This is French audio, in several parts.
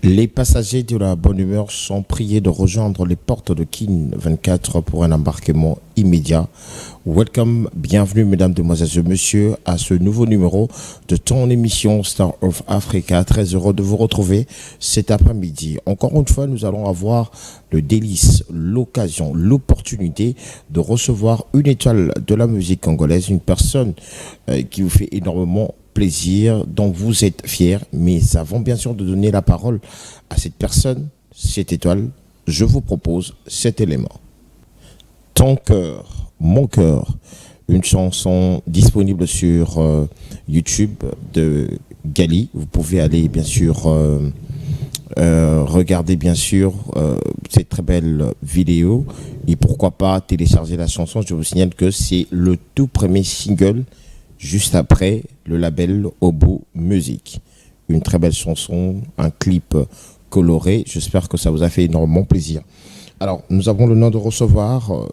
Les passagers de la bonne humeur sont priés de rejoindre les portes de Kin 24 pour un embarquement immédiat. Welcome, bienvenue mesdames, demoiselles et messieurs à ce nouveau numéro de ton émission Star of Africa. Très heureux de vous retrouver cet après-midi. Encore une fois, nous allons avoir le délice, l'occasion, l'opportunité de recevoir une étoile de la musique congolaise, une personne qui vous fait énormément plaisir, dont vous êtes fiers, mais avant bien sûr de donner la parole à cette personne, cette étoile, je vous propose cet élément. Ton cœur, mon cœur, une chanson disponible sur YouTube de Gali. Vous pouvez aller bien sûr regarder bien sûr cette très belle vidéo et pourquoi pas télécharger la chanson. Je vous signale que c'est le tout premier single juste après le label Obo Music. Une très belle chanson, un clip coloré. J'espère que ça vous a fait énormément plaisir. Alors, nous avons le de recevoir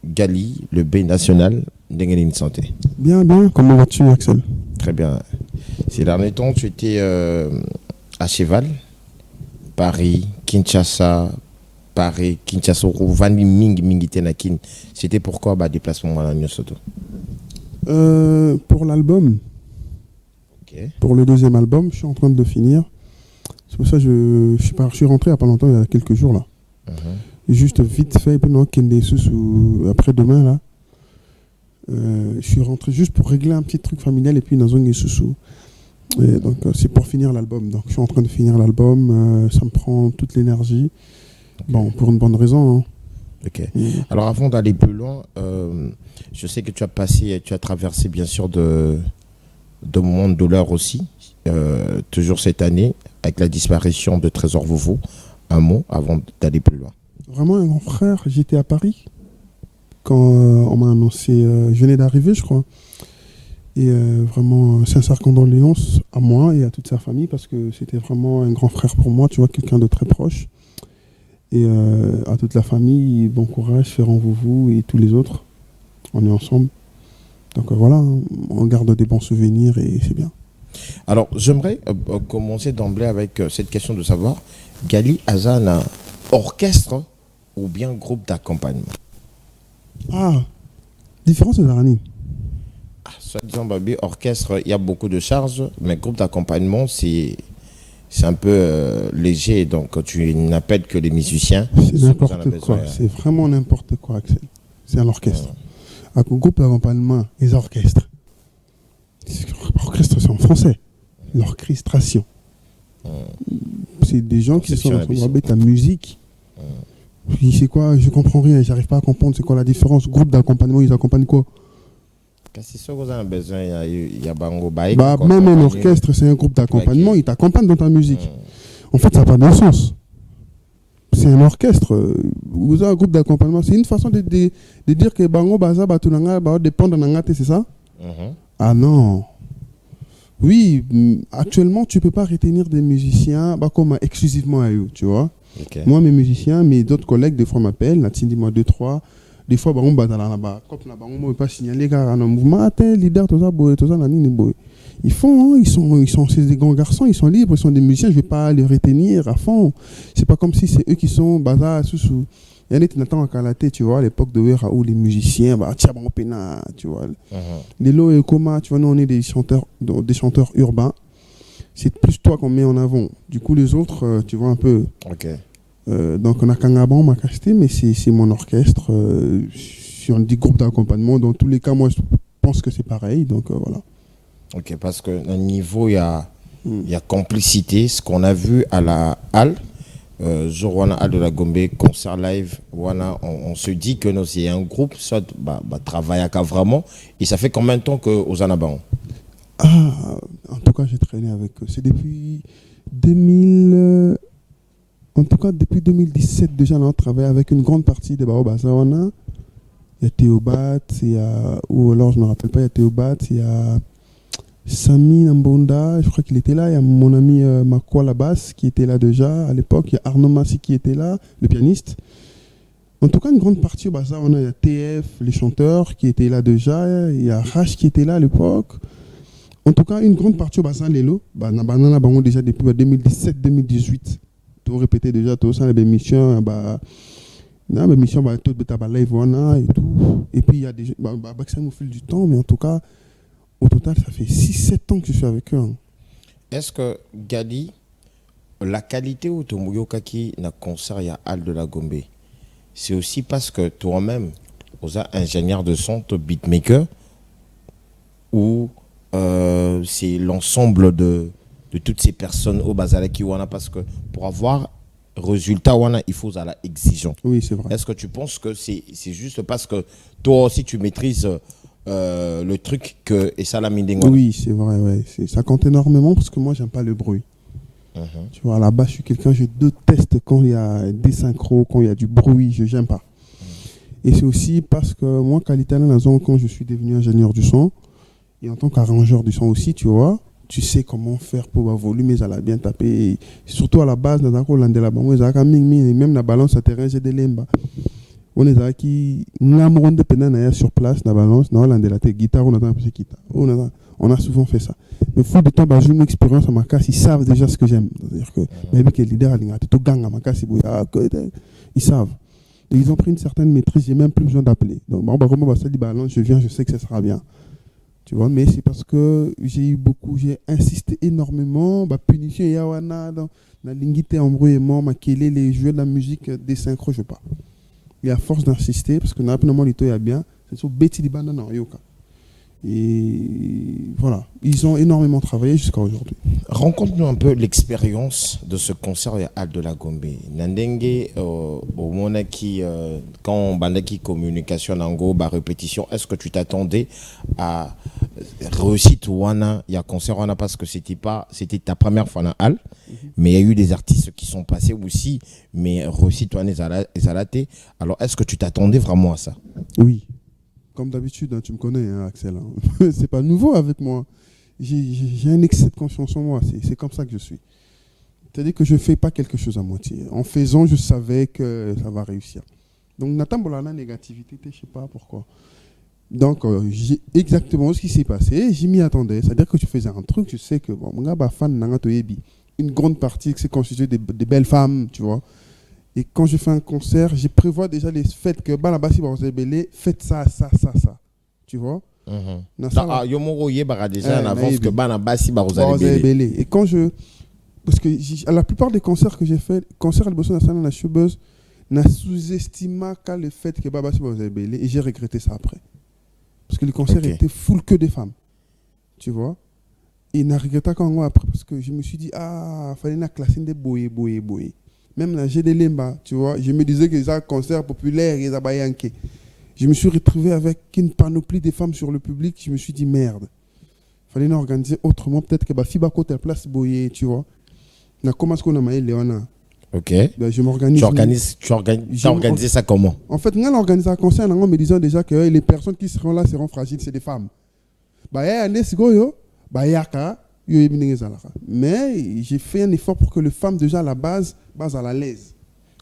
Gali, le B national d'Engelin Santé. Bien, bien. Comment vas-tu, Axel? Très bien. Ces derniers temps, tu étais à Cheval, Paris, Kinshasa, Vani Mingi Tenakin. C'était pourquoi déplacement à la Soto? Pour l'album, pour le deuxième album, je suis en train de le finir. C'est pour ça que je suis rentré il n'y a pas longtemps, il y a quelques jours là. Juste vite fait, après-demain là. Je suis rentré juste pour régler un petit truc familial et puis dans un sous. Donc c'est pour finir l'album. Donc je suis en train de finir l'album, ça me prend toute l'énergie. Bon, pour une bonne raison. Hein. Ok. Alors avant d'aller plus loin, je sais que tu as traversé bien sûr de moments de douleur aussi, toujours cette année, avec la disparition de Trésor Vovo. Un mot avant d'aller plus loin. Vraiment un grand frère, j'étais à Paris quand on m'a annoncé, je venais d'arriver je crois, et vraiment sincère condoléances à moi et à toute sa famille parce que c'était vraiment un grand frère pour moi, tu vois, quelqu'un de très proche. Et à toute la famille, bon courage, Ferrand Vouvou et tous les autres. On est ensemble. Donc voilà, on garde des bons souvenirs et c'est bien. Alors, j'aimerais commencer d'emblée avec cette question de savoir, Gali Azana, orchestre ou bien groupe d'accompagnement? Ah, différence de Zarani. Soit disant, orchestre, il y a beaucoup de charges, mais groupe d'accompagnement, c'est un peu léger, donc tu n'appelles que les musiciens. C'est n'importe quoi, c'est vraiment n'importe quoi, Axel. C'est un orchestre. Un groupe d'accompagnement, les orchestres. L'orchestre, c'est en français. L'orchestration. C'est des gens qui sont avec la musique. C'est quoi? Je comprends rien, j'arrive pas à comprendre c'est quoi la différence. Groupe d'accompagnement, ils accompagnent quoi? Même un orchestre, c'est un groupe d'accompagnement, il t'accompagne dans ta musique. En fait, ça n'a pas de sens. C'est un orchestre. Vous avez un groupe d'accompagnement. C'est une façon de dire que Bango Baza Batunanga dépend de Nangate, c'est ça? Ah non. Oui, actuellement, tu ne peux pas retenir des musiciens comme exclusivement à eux, tu vois. Moi, mes musiciens, mes d'autres collègues, des fois m'appellent, dis-moi 2-3. Des fois, Bango Baza là-bas, comme la Bango ne peut pas signaler car un mouvement, leader, tout ça, ils font, c'est des grands garçons, ils sont libres, ils sont des musiciens, je ne vais pas les retenir à fond. C'est pas comme si c'est eux qui sont Baza, Soussou. Il y en a qui n'attendent qu'à la tête, tu vois, à l'époque de Wera où les musiciens, tu vois. Les Lo et Koma, tu vois, nous on est des chanteurs urbains. C'est plus toi qu'on met en avant. Du coup, les autres, tu vois un peu. Donc on a Kangaban, Makasté, mais c'est mon orchestre. Si on dit groupe d'accompagnement, dans tous les cas, moi je pense que c'est pareil. Donc voilà. Ok, parce qu'à un niveau, il y a complicité. Ce qu'on a vu à la halle, Jorwana Halle de la Gombe, concert live, voilà, on se dit que c'est un groupe, soit travaille à vraiment. Et ça fait combien de temps que aux Anaban? En tout cas, j'ai traîné avec eux. C'est depuis 2000. En tout cas, depuis 2017, déjà, on a travaillé avec une grande partie des Bao Bazawana. Il y a Théobat, ou alors je ne me rappelle pas, il y a Théobat, il y a Sami Nambonda, je crois qu'il était là. Il y a mon ami Makwa la basse qui était là déjà à l'époque. Il y a Arnaud Massi qui était là, le pianiste. En tout cas, une grande partie au Bazawana. Il y a TF, les chanteurs qui étaient là déjà. Il y a Rash qui était là à l'époque. En tout cas, une grande partie au bassin Lelo, nous déjà depuis 2017-2018. Tout répété déjà, tout ça, les émissions, tout live et tout. Et puis il y a des ça au fil du temps, mais en tout cas, au total, ça fait 6-7 ans que je suis avec eux. Hein. Est-ce que Gadi, la qualité où tu as na concert il y a Al de la Gombe, c'est aussi parce que toi-même, tu es ingénieur de son, tu beatmaker, ou c'est l'ensemble de toutes ces personnes au Bazar qui wana, parce que pour avoir résultat wana, il faut à la exigeant. Oui, c'est vrai. Est-ce que tu penses que c'est juste parce que toi aussi tu maîtrises le truc que et ça la mine? Oui, c'est vrai, ouais. Ça compte énormément parce que moi j'aime pas le bruit. Tu vois, là-bas, je suis quelqu'un, je déteste quand il y a des synchros, quand il y a du bruit, je n'aime pas. Et c'est aussi parce que moi, qualité quand je suis devenu ingénieur du son, et en tant qu'arrangeur du son aussi, tu vois, tu sais comment faire pour avoir volume, ça l'a bien tapé. Et surtout à la base, dans même la balance à terrain, j'ai des lemba. On est qui, sur place, la balance, la guitare, on a un peu de guitare. On a souvent fait ça. Mais il faut de temps, j'ai une expérience à ma casse, ils savent déjà ce que j'aime. C'est-à-dire que même que le leader, ils savent. Et ils ont pris une certaine maîtrise, j'ai même plus besoin d'appeler. Donc, je viens, je sais que ça sera bien. Tu vois, mais c'est parce que j'ai insisté énormément, punition, yawana, dans la lingité, embrouillement, les jeux de la musique, des synchros, je ne veux pas. Et à force d'insister, parce que normalement, il y a bien, c'est sur Betty di Banda dans Yoka. Et voilà, ils ont énormément travaillé jusqu'à aujourd'hui. Raconte-nous un peu l'expérience de ce concert à de la Gombe. Nandenge, au moment qui, quand on bandaki communication en répétition, est-ce que tu t'attendais à réussir Wana, il y a concert Wana parce que c'était ta première fois dans Hall, mais il y a eu des artistes qui sont passés aussi, mais réussir Wana Ezalate. Alors est-ce que tu t'attendais vraiment à ça? Oui. Comme d'habitude, hein, tu me connais, hein, Axel. Hein. C'est pas nouveau avec moi. J'ai un excès de confiance en moi. C'est comme ça que je suis. C'est-à-dire que je ne fais pas quelque chose à moitié. En faisant, je savais que ça va réussir. Donc, Nathan Bolana, négativité, je ne sais pas pourquoi. Donc, j'ai exactement ce qui s'est passé. J'y m'y attendais. C'est-à-dire que tu faisais un truc, tu sais que bon, une grande partie, c'est constitué de belles femmes, tu vois. Et quand je fais un concert, je prévois déjà les fêtes que Banabasi va vous ébeler, faites ça. Tu vois? Déjà en avance que Banabasi va vous ébeler. Et quand parce que à la plupart des concerts que j'ai fait, concert à l'Ebosso National, la Showbuzz, n'a sous-estimé qu'à le fait que Banabasi va vous ébeler. Et j'ai regretté ça après. Parce que le concert était full que des femmes. Tu vois? Et il n'a regretté qu'en moi après. Parce que je me suis dit, fallait la classer des boye. Même là, j'ai des limba, tu vois. Je me disais que c'est un concert populaire, et Zabayanké. Je me suis retrouvé avec une panoplie de femmes sur le public. Je me suis dit, merde. Il fallait l'organiser autrement. Peut-être que Fiba côté place Boye, tu vois. Comment est-ce qu'on a maillé Léona? Ok. Ben, je m'organise. Tu as organisé ça comment? En fait, on a organisé un concert en me disant déjà que les personnes qui seront là seront fragiles, c'est des femmes. Mais j'ai fait un effort pour que les femmes, déjà à la base à la l'aise.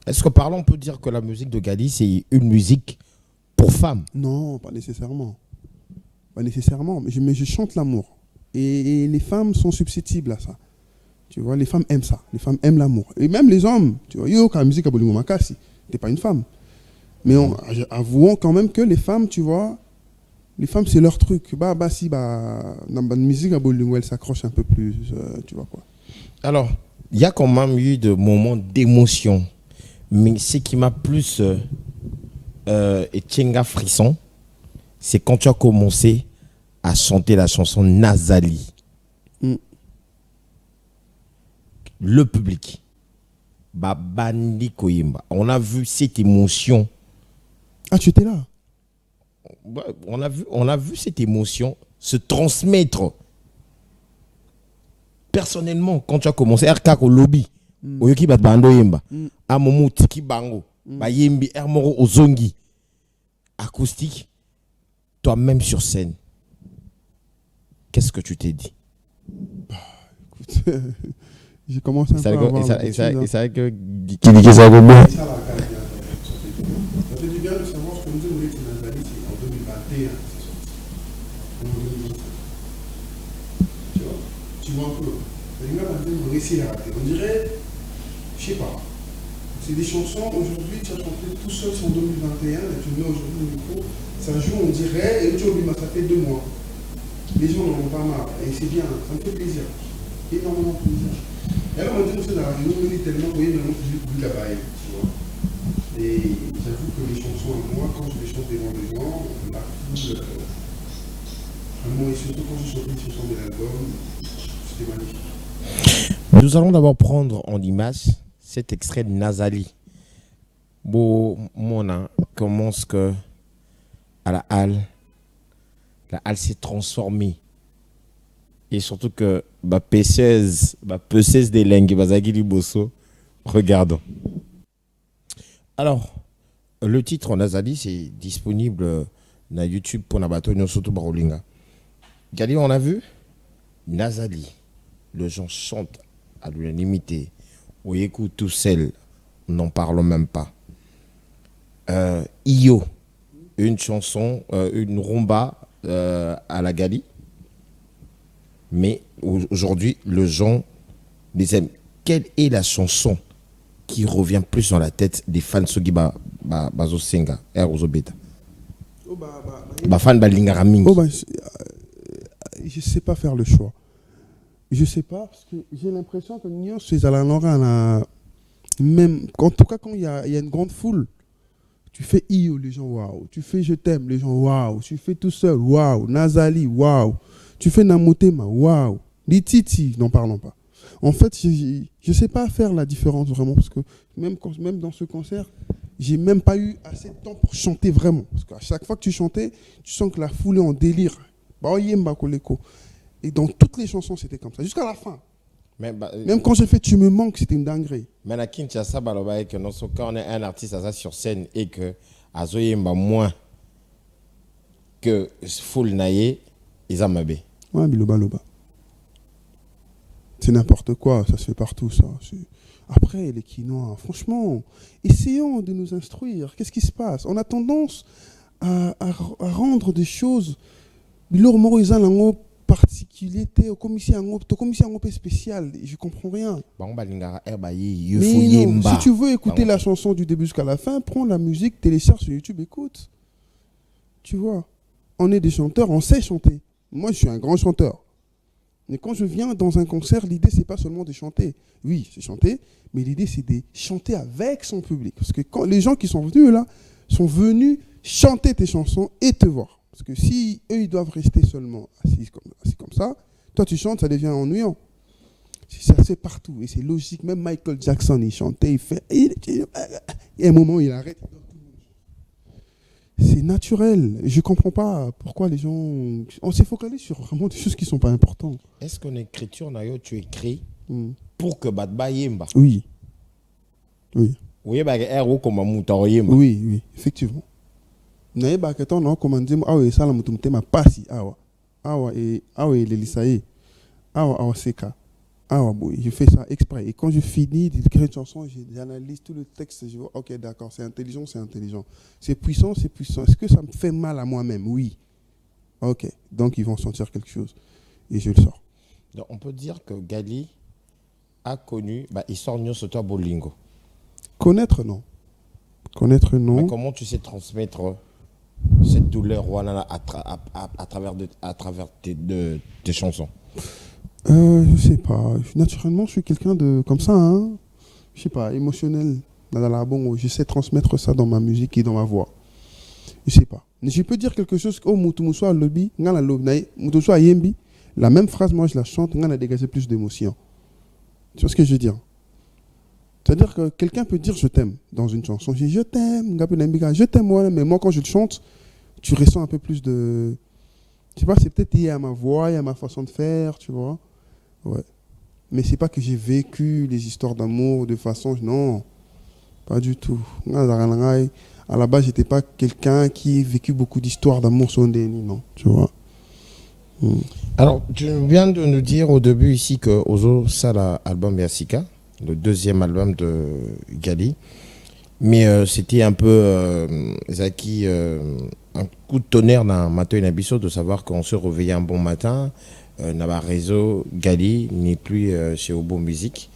Est-ce que par là, on peut dire que la musique de Gadi, c'est une musique pour femmes? Non, pas nécessairement. Pas nécessairement, mais je chante l'amour. Et les femmes sont susceptibles à ça. Tu vois, les femmes aiment ça. Les femmes aiment l'amour. Et même les hommes, tu vois, yo, quand la musique a bolimo makasi, t'es pas une femme. Mais avouons quand même que les femmes, tu vois, les femmes, c'est leur truc. Dans la musique à bolimo, elles s'accrochent un peu plus, tu vois quoi. Alors, il y a quand même eu des moments d'émotion. Mais ce qui m'a plus éteinga frisson, c'est quand tu as commencé à chanter la chanson Nazali. Le public. Babandi Koyimba. On a vu cette émotion. Ah, tu étais là? On a vu cette émotion se transmettre. Personnellement, quand tu as commencé RK au lobby, oyoki bat bando yemba, a momo tiki bango, ba yembi ermoro ozongi, acoustique, toi-même sur scène, qu'est-ce que tu t'es dit? Écoute, j'ai commencé un peu à avoir et c'est vrai que qui dit que ça va bien. Ça fait du bien de savoir ce que nous avons dit en 2021. tu vois un peu. On dirait, je sais pas. C'est des chansons, aujourd'hui, tu as chanté tout seul, c'est en 2021, et tu mets aujourd'hui le micro, ça joue, on dirait, et tu oublies, ça fait 2 mois. Les gens n'en ont pas marre, et c'est bien, ça me fait plaisir. Énormément plaisir. Et alors, on dit, on dans la radio, on est tellement, vous voyez, maintenant, que j'ai plus là-bas, tu vois. Et j'avoue que les chansons à moi, quand je les chante devant les gens, on a tout. Vraiment, et surtout quand je chante les chansons de l'album, c'était magnifique. Nous allons d'abord prendre en image cet extrait de Nazali. Bon, Mona commence que à la halle s'est transformée. Et surtout que P16 des langues, Bazagili Bosso. Regardons. Alors, le titre Nazali, c'est disponible sur YouTube pour Nabato Nyosoto Barolinga. Gali, on a vu Nazali. Les gens chantent à l'unanimité. On écoute tout seul. N'en parlons même pas. Iyo, une chanson, une rumba à la Gali. Mais aujourd'hui, les gens les aiment. Quelle est la chanson qui revient plus dans la tête des fans Sogi Bazo Senga, Erozo Beta? Fan Balinga Raming. Je sais pas faire le choix. Je sais pas, parce que j'ai l'impression que Nyon, c'est à la Nora, même, en tout cas, quand il y a une grande foule, tu fais Iyo, les gens, waouh. Tu fais Je t'aime, les gens, waouh. Tu fais Tout seul, waouh. Nazali, waouh. Tu fais Namotema, waouh. Lititi, n'en parlons pas. En fait, je sais pas faire la différence vraiment, parce que même dans ce concert, j'ai même pas eu assez de temps pour chanter vraiment. Parce qu'à chaque fois que tu chantais, tu sens que la foule est en délire. Et dans toutes les chansons, c'était comme ça, jusqu'à la fin. Même quand j'ai fait Tu me manques, c'était une dinguerie. Mais à Kinshasa, quand on est un artiste sur scène et que Azoyemba moins que full naïe, ils ont mabé. Ouais, biloba. C'est n'importe quoi, ça se fait partout, ça. Après, les Quinois, franchement, essayons de nous instruire. Qu'est-ce qui se passe? On a tendance à rendre des choses. Bilor Moro, ils ont particulier, au commissaire spécial, je comprends rien. Mais non, si tu veux écouter la chanson du début jusqu'à la fin, prends la musique, télécharge sur YouTube, écoute. Tu vois, on est des chanteurs, on sait chanter. Moi, je suis un grand chanteur. Mais quand je viens dans un concert, l'idée, c'est pas seulement de chanter. Oui, c'est chanter, mais l'idée, c'est de chanter avec son public. Parce que quand les gens qui sont venus là, sont venus chanter tes chansons et te voir. Parce que si eux, ils doivent rester seulement assis comme ça, toi, tu chantes, ça devient ennuyant. Ça se fait partout. Et c'est logique. Même Michael Jackson, il chantait, il fait... Et à un moment, il arrête. C'est naturel. Je ne comprends pas pourquoi les gens... On s'est focalisé sur vraiment des choses qui ne sont pas importantes. Est-ce qu'en écriture, tu écris pour que Badba Yemba? Oui. Oui, effectivement. Naye baketon non commandé awe sala mutumte ma pasi awa et l'elisaye awa seka awa boy, je fais ça exprès et quand je finis d'écrire une chanson, j'analyse tout le texte, je vois OK, d'accord, c'est intelligent, c'est puissant, est-ce que ça me fait mal à moi-même? Oui. OK, donc ils vont sentir quelque chose et je le sors. Donc on peut dire que Gali a connu histoire Nyon Soto Bolingo. Connaître non. Mais comment tu sais transmettre cette douleur à travers tes chansons? Je sais pas. Naturellement, je suis quelqu'un de comme ça, hein. Je sais pas, émotionnel. Je sais transmettre ça dans ma musique et dans ma voix. Je sais pas. Mais je peux dire quelque chose. Oh, Moutoumousoua Lobi, Moutoumousoua Yembi. La même phrase, moi, je la chante. On a dégagé plus d'émotion. Tu vois ce que je veux dire? C'est-à-dire que quelqu'un peut dire je t'aime dans une chanson. Je dis je t'aime, je t'aime moi, mais moi quand je le chante, tu ressens un peu plus de... Je sais pas, c'est peut-être lié à ma voix et à ma façon de faire, tu vois. Ouais. Mais c'est pas que j'ai vécu les histoires d'amour de façon... Non, pas du tout. À la base, j'étais pas quelqu'un qui a vécu beaucoup d'histoires d'amour sur non, tu vois. Alors, tu viens de nous dire au début ici que Ozo, ça l'album Yasika, le deuxième album de Gali. Mais c'était un peu, Zaki, un coup de tonnerre d'un matin et un biseau de savoir qu'on se réveillait un bon matin, Naba Réseau, Gali n'est plus chez Obo Music.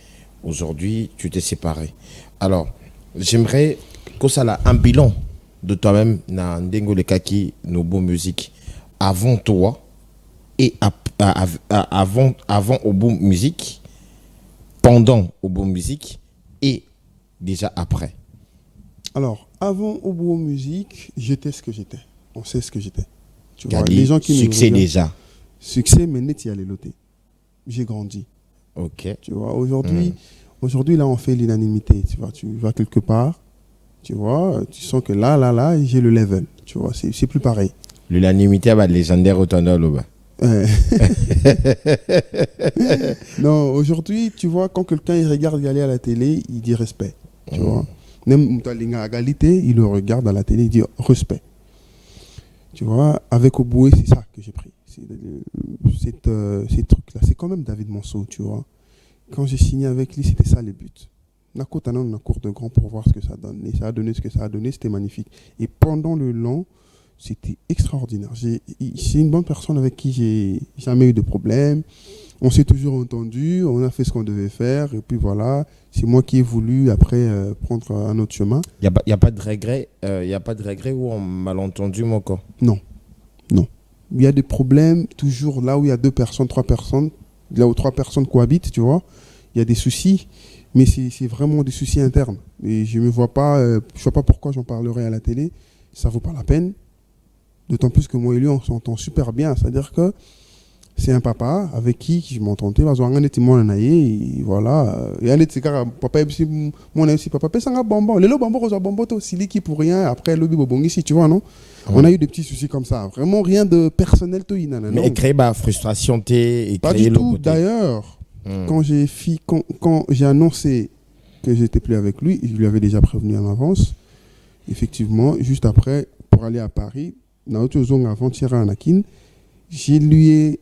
Aujourd'hui, tu t'es séparé. Alors, j'aimerais que ça ait un bilan de toi-même dans Ndengo le Kaki, Nobo Music, avant toi et avant Obo Music, pendant Obo Music et déjà après. Alors, avant Obo Music, j'étais ce que j'étais. On sait ce que j'étais. Tu vois, les gens qui succès déjà. Succès, mais net, il y a les lotés. J'ai grandi. Ok. Tu vois, aujourd'hui, là, on fait l'unanimité. Tu vois, tu vas quelque part, tu vois, tu sens que là, j'ai le level. Tu vois, c'est plus pareil. L'unanimité va légendaire autant là. Non, aujourd'hui, tu vois, quand quelqu'un il regarde Gali à la télé, il dit respect. Tu vois, même à égalité, il le regarde à la télé, il dit respect. Tu vois, avec Oboué, c'est ça que j'ai pris. Ces trucs-là, c'est quand même David Monceau, tu vois. Quand j'ai signé avec lui, c'était ça les buts. On a cours de grand pour voir ce que ça donne. Et ça a donné ce que ça a donné, c'était magnifique. Et pendant le long, c'était extraordinaire. C'est une bonne personne avec qui j'ai jamais eu de problème. On s'est toujours entendu, on a fait ce qu'on devait faire. Et puis voilà, c'est moi qui ai voulu après prendre un autre chemin. Il n'y a pas de regret ou un malentendu, mon corps? Non. Il y a des problèmes toujours là où il y a 2 personnes, 3 personnes, là où 3 personnes cohabitent, tu vois. Il y a des soucis, mais c'est vraiment des soucis internes. Et je ne vois pas pourquoi j'en parlerai à la télé. Ça ne vaut pas la peine. D'autant plus que moi et lui, on s'entend super bien. C'est-à-dire que c'est un papa avec qui je m'entendais. Et voilà. Et un des papa mon aussi papa c'est un bonbon. Le bonbon reçoit bonbon aussi qui pour rien. Après le bonbon ici, tu vois, non? On a eu des petits soucis comme ça. Vraiment rien de personnel. Mais créer ma frustration, pas du tout. D'ailleurs, quand j'ai annoncé que j'étais plus avec lui, je lui avais déjà prévenu en avance. Effectivement, juste après, pour aller à Paris, dans notre zone avant-hier à Anakin, c'est lui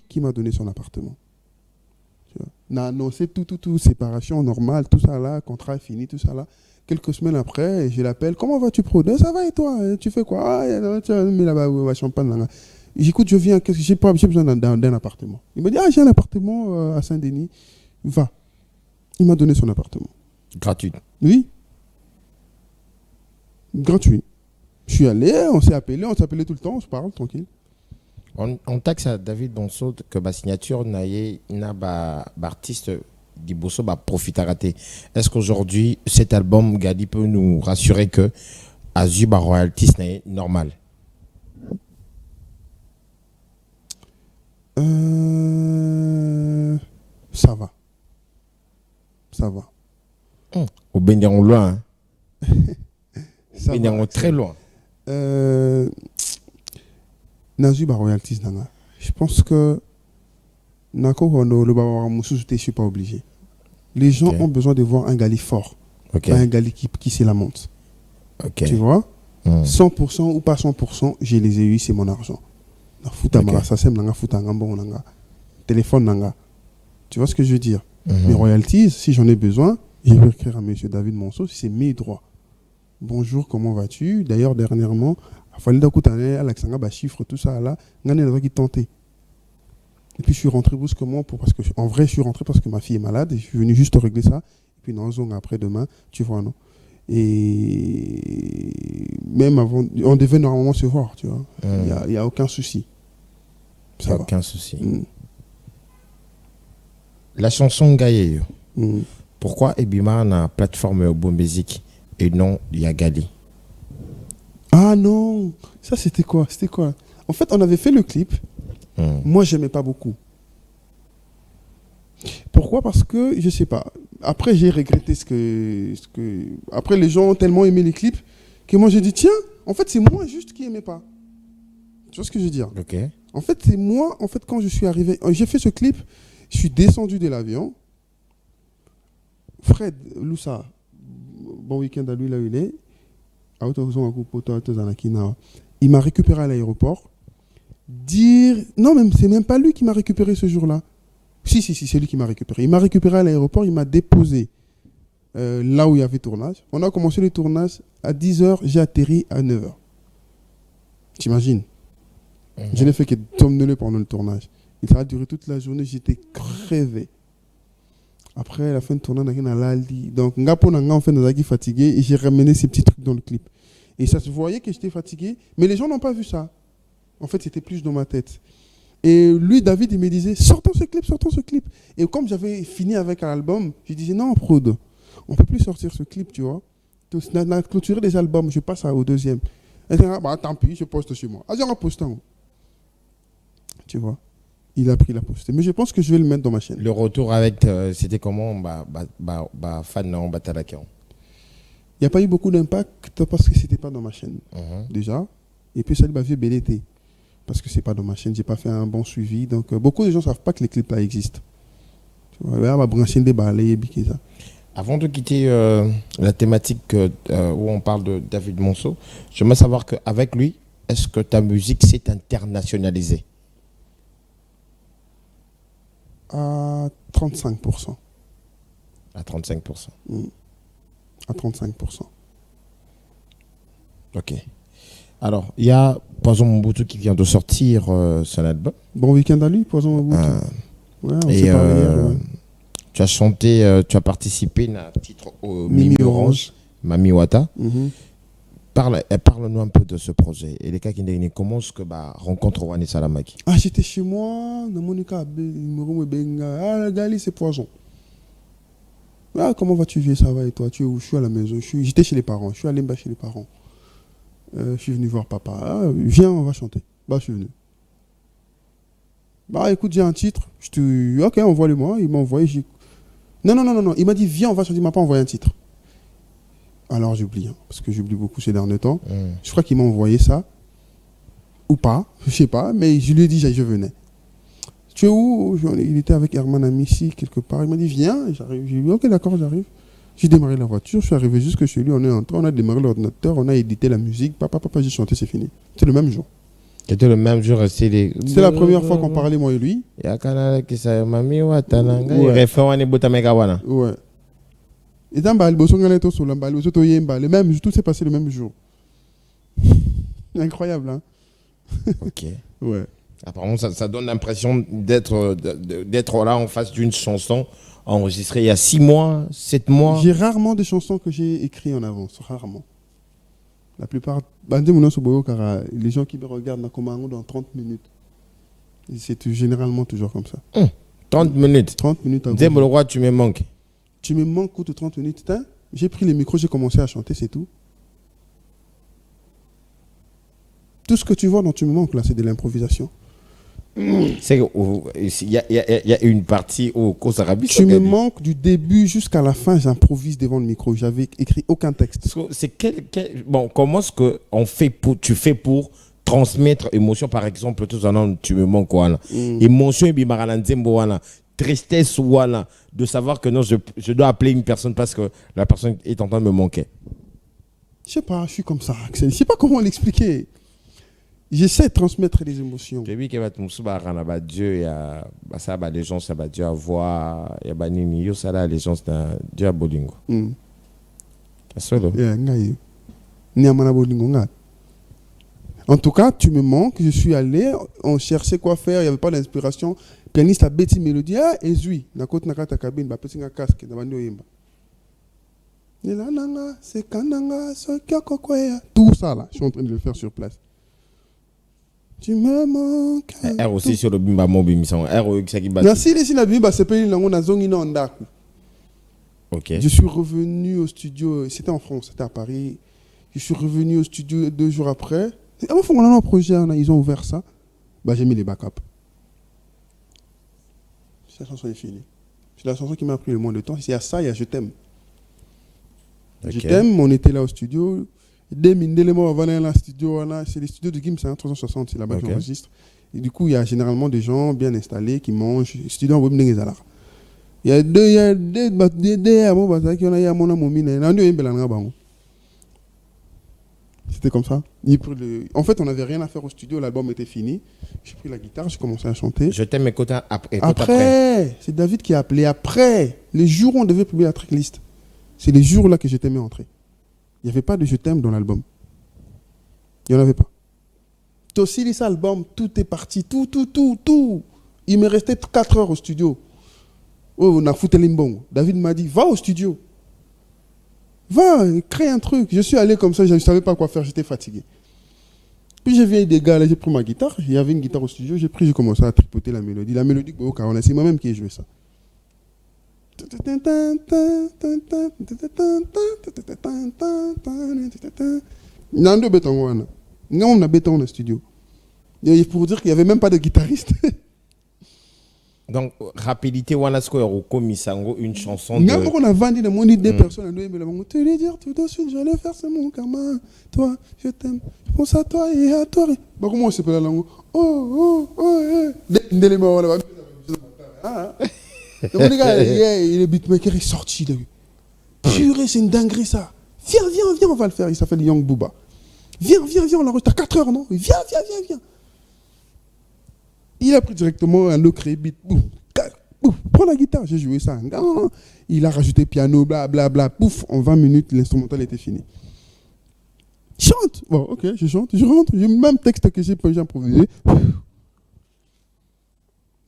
qui m'a donné son appartement. On a annoncé tout, séparation normale, tout ça là, contrat fini, tout ça là. Quelques semaines après, je l'appelle, comment vas-tu, pro? Ça va et toi? Tu fais quoi? Tu as mis là-bas, champagne. J'écoute, je viens, j'ai besoin d'un appartement. Il m'a dit, j'ai un appartement à Saint-Denis, va. Il m'a donné son appartement. Gratuit? Oui. Gratuit. Je suis allé, on s'est appelé tout le temps, on se parle tranquille. On taxe à David Monceau que ma signature n'a artiste d'Ibosso profite à rater. Est-ce qu'aujourd'hui, cet album, Gadi peut nous rassurer que Azuba Royalties n'est normal? Ça va. Au Bénéron loin. Bénéron très loin. Nazuba Royalties nanga. Je pense que je ne suis pas obligé. Les gens ont besoin de voir un Gali fort, pas un Gali qui se lamente. Tu vois, 100% ou pas 100%, je les ai eu, c'est mon argent. Téléphone nanga. Tu vois ce que je veux dire? Mes royalties, si j'en ai besoin, je vais écrire à M. David Monceau, c'est mes droits. Bonjour, comment vas-tu? D'ailleurs, dernièrement, il fallait d'écouter Alexandra chiffre tout ça là, on qui tenté. Et puis je suis rentré brusquement en vrai je suis rentré parce que ma fille est malade et je suis venu juste régler ça. Et puis non, après-demain, tu vois, non. Et même avant, on devait normalement se voir, tu vois. Il n'y a aucun souci. Il n'y a aucun souci. La chanson Gaye, pourquoi Ebima na plateforme Obo Music et non Yagali? Ah non, ça c'était quoi? En fait, on avait fait le clip. Moi, j'aimais pas beaucoup. Pourquoi? Parce que, je sais pas. Après, j'ai regretté ce que... Après, les gens ont tellement aimé les clips que moi, j'ai dit, tiens, en fait, c'est moi juste qui aimais pas. Tu vois ce que je veux dire? En fait, c'est moi, quand je suis arrivé... J'ai fait ce clip, je suis descendu de l'avion. Fred Loussa, bon week-end à lui, là où il est. Il m'a récupéré à l'aéroport. Non, même c'est même pas lui qui m'a récupéré ce jour-là. Si, c'est lui qui m'a récupéré. Il m'a récupéré à l'aéroport, il m'a déposé là où il y avait tournage. On a commencé le tournage à 10h, j'ai atterri à 9h. T'imagines? Je n'ai fait que somnoler pendant le tournage. Et ça a duré toute la journée, j'étais crevé. Après, la fin de tournage, on a l'ali. Donc, en fait, on a fatigué et j'ai ramené ces petits trucs dans le clip. Et ça se voyait que j'étais fatigué, mais les gens n'ont pas vu ça. En fait, c'était plus dans ma tête. Et lui, David, il me disait, sortons ce clip. Et comme j'avais fini avec l'album, je disais, non, prod, on peut plus sortir ce clip, tu vois. On a clôturé les albums, je passe au deuxième. Et dit, bah, tant pis, je poste chez moi. Ah, j'ai un postant. Tu vois. Il a pris la poste. Mais je pense que je vais le mettre dans ma chaîne. Le retour avec, c'était comment fan non Batalakon. Il n'y a pas eu beaucoup d'impact parce que c'était pas dans ma chaîne, déjà. Et puis ça m'a vu BLT. Parce que c'est pas dans ma chaîne, j'ai pas fait un bon suivi. Donc beaucoup de gens savent pas que les clips là existent. Tu vois, là, ma branche des balais, ça. Avant de quitter la thématique où on parle de David Monceau, j'aimerais savoir qu'avec lui, est-ce que ta musique s'est internationalisée? À 35%. À 35%. À 35%. Ok. Alors, il y a Poison Mobutu qui vient de sortir son album. Bon week-end à lui, Poison Mobutu. Ouais, on et s'est parlé hier, ouais. tu as chanté, tu as participé à un titre au Mimi Orange, Mami Wata. Parle-nous un peu de ce projet. Et les cas qui commencent que rencontre Wani Salamaki. Ah, j'étais chez moi, dans Monica, Gali, c'est Poison. Ah, comment vas-tu, vieux, ça va et toi? Tu es où? Je suis à la maison. J'étais chez les parents. Je suis allé chez les parents. Je suis venu voir papa. Ah, viens, on va chanter. Bah, je suis venu. Bah, écoute, j'ai un titre. Ok, envoie-le-moi. Il m'a envoyé. Non. Il m'a dit, viens, on va chanter. Il m'a pas envoyé un titre. Alors, j'oublie. Parce que j'oublie beaucoup ces derniers temps. Je crois qu'il m'a envoyé ça. Ou pas. Je sais pas. Mais je lui ai dit, je venais. Tu es où? Il était avec Herman Amissi, quelque part. Il m'a dit, viens. J'arrive. J'ai dit, ok, d'accord, j'arrive. J'ai démarré la voiture, je suis arrivé jusque chez lui, on est entré, on a démarré l'ordinateur, on a édité la musique, papa, j'ai chanté, c'est fini. C'était le même jour. C'était le même jour, c'était la première fois qu'on parlait, moi et lui. Ouais. Et dans le même jour, tout s'est passé le même jour. Incroyable, hein? Ok. Ouais. Apparemment, ça donne l'impression d'être là en face d'une chanson enregistrée il y a 6 mois, 7 mois. J'ai rarement des chansons que j'ai écrites en avance, rarement. La plupart, les gens qui me regardent dans 30 minutes. C'est généralement toujours comme ça. 30 minutes. 30 minutes avant. Dis-moi le roi, tu me manques. Tu me manques de 30 minutes. J'ai pris les micros, j'ai commencé à chanter, c'est tout. Tout ce que tu vois dont tu me manques là, c'est de l'improvisation. C'est il y a une partie au Cause Arabique. Tu me manques du début jusqu'à la fin, j'improvise devant le micro. J'avais écrit aucun texte. C'est comment est-ce que tu fais pour transmettre émotion, par exemple, tout un tu me manques voilà. Émotion et tristesse voilà, de savoir que non, je dois appeler une personne parce que la personne est en train de me manquer. Je sais pas, je suis comme ça, Axel. Je sais pas comment l'expliquer. J'essaie de transmettre les émotions. Dieu, il y a ça, les gens, ça va Dieu avoir, il y a Nini, ça là, les gens, c'est Dieu à Bolingo. En tout cas, tu me manques. Je suis allé, on cherchait quoi faire, il n'y avait pas d'inspiration. Pianiste a bêti mélodie, ezui. Na côte na kata cabine, ba petit casque, na bando yemba. C'est kananga, tout ça là, je suis en train de le faire sur place. Tu me manques. R aussi sur le bimba mobile, R qui bat. Merci les la bimba, c'est payé dans zone inondaku. Ok. Je suis revenu au studio, c'était en France, c'était à Paris. Je suis revenu au studio 2 jours après. Avant qu'on a un projet, ils ont ouvert ça. Bah, j'ai mis les backups. La chanson est finie. C'est la chanson qui m'a pris le moins de temps. Il y a ça, il y a Je t'aime. Okay. Je t'aime, on était là au studio. C'est les studios de Gims, 360, c'est là-bas qu'on enregistre. Et du coup, il y a généralement des gens bien installés qui mangent. Studio en web Il y a c'était comme ça. En fait, on n'avait rien à faire au studio, l'album était fini. J'ai pris la guitare, j'ai commencé à chanter. Je t'aime, écoute après. C'est David qui a appelé après. Les jours où on devait publier la tracklist. C'est les jours-là que Je t'aime est entré. Il n'y avait pas de Je t'aime dans l'album. Il n'y en avait pas. Tossi, cet album, tout est parti. Tout. Il me restait 4 heures au studio. Oh, on a foutu l'imbong. David m'a dit, va au studio. Va, crée un truc. Je suis allé comme ça, je ne savais pas quoi faire, j'étais fatigué. Puis j'ai vu des gars, là, j'ai pris ma guitare. Il y avait une guitare au studio, j'ai commencé à tripoter la mélodie. La mélodie, c'est moi-même qui ai joué ça. Nando béton, non, on a béton au studio. Et pour dire qu'il n'y avait même pas de guitariste. Donc, rapidité, Wanasko et Misango, une chanson de... Quand on a vendu le monde des personnes, on a te le dire tout de suite, je vais faire, c'est mon karma. Toi, je t'aime, je pense à toi et à toi. Bah, comment on s'appelle la langue? Oh, le gars, le beatmaker est sorti. Purée, c'est une dinguerie ça. Viens, on va le faire. Il s'appelle Young Booba. Viens, on l'enregistre à 4 heures, non? Viens. Il a pris directement un low beat. Prends la guitare, j'ai joué ça. Il a rajouté piano, blablabla. Pouf, en 20 minutes, l'instrumental était fini. Chante. Bon, ok, je chante, je rentre. J'ai le même texte que j'ai improvisé.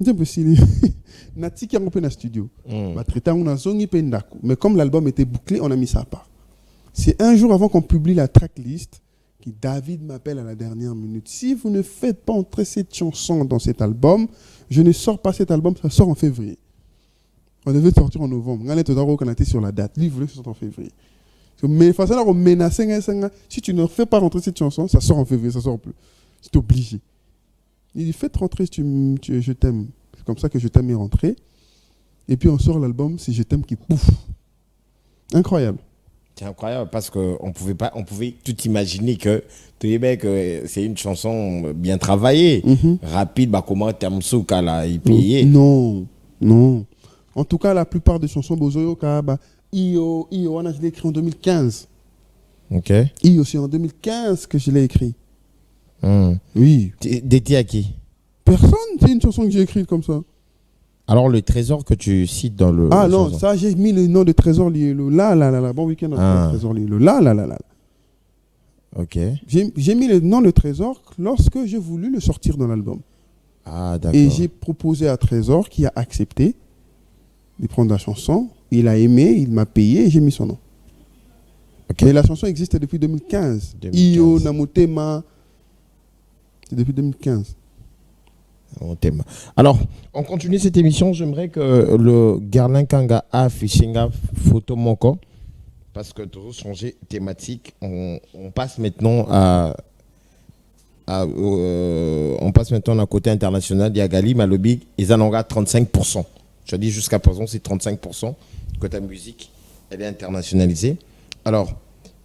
C'est possible. Nati qui a repris dans le studio. Mais comme l'album était bouclé, on a mis ça à part. C'est un jour avant qu'on publie la tracklist que David m'appelle à la dernière minute. Si vous ne faites pas entrer cette chanson dans cet album, je ne sors pas cet album, ça sort en février. On devait sortir en novembre. On était sur la date. Lui, il voulait que ça sorte en février. Mais si tu ne fais pas rentrer cette chanson, ça sort en février, ça sort plus. C'est obligé. Il dit, faites rentrer Je t'aime. C'est comme ça que Je t'aime est rentré. Et puis on sort l'album, c'est Je t'aime qui pouf. Incroyable. C'est incroyable parce qu'on pouvait tout imaginer que c'est une chanson bien travaillée, rapide, comment Tamsuka l'a payé. Non. En tout cas, la plupart des chansons Bozoyo, Io, je l'ai écrit en 2015. Ok. Io, c'est en 2015 que je l'ai écrit. Oui. Dédié à qui? Personne, c'est une chanson que j'ai écrite comme ça. Alors le trésor que tu cites dans le... Ah non, chanson. Ça j'ai mis le nom de Trésor lié, le la. Bon week-end, Trésor lié, le la. Ok. J'ai mis le nom de Trésor lorsque j'ai voulu le sortir dans l'album. Ah d'accord. Et j'ai proposé à Trésor qui a accepté de prendre la chanson. Il a aimé, il m'a payé et j'ai mis son nom. Okay. Et la chanson existe depuis 2015. Io, Namotema, c'est depuis 2015. Alors, on continue cette émission. J'aimerais que le Garlin Kanga a Fishinga photo moko parce que tout changer thématique. On passe maintenant on passe maintenant à côté international. Il y a Gali Malobi, ils en ont 35%. Je dis jusqu'à présent, c'est 35% que ta musique elle est internationalisée. Alors,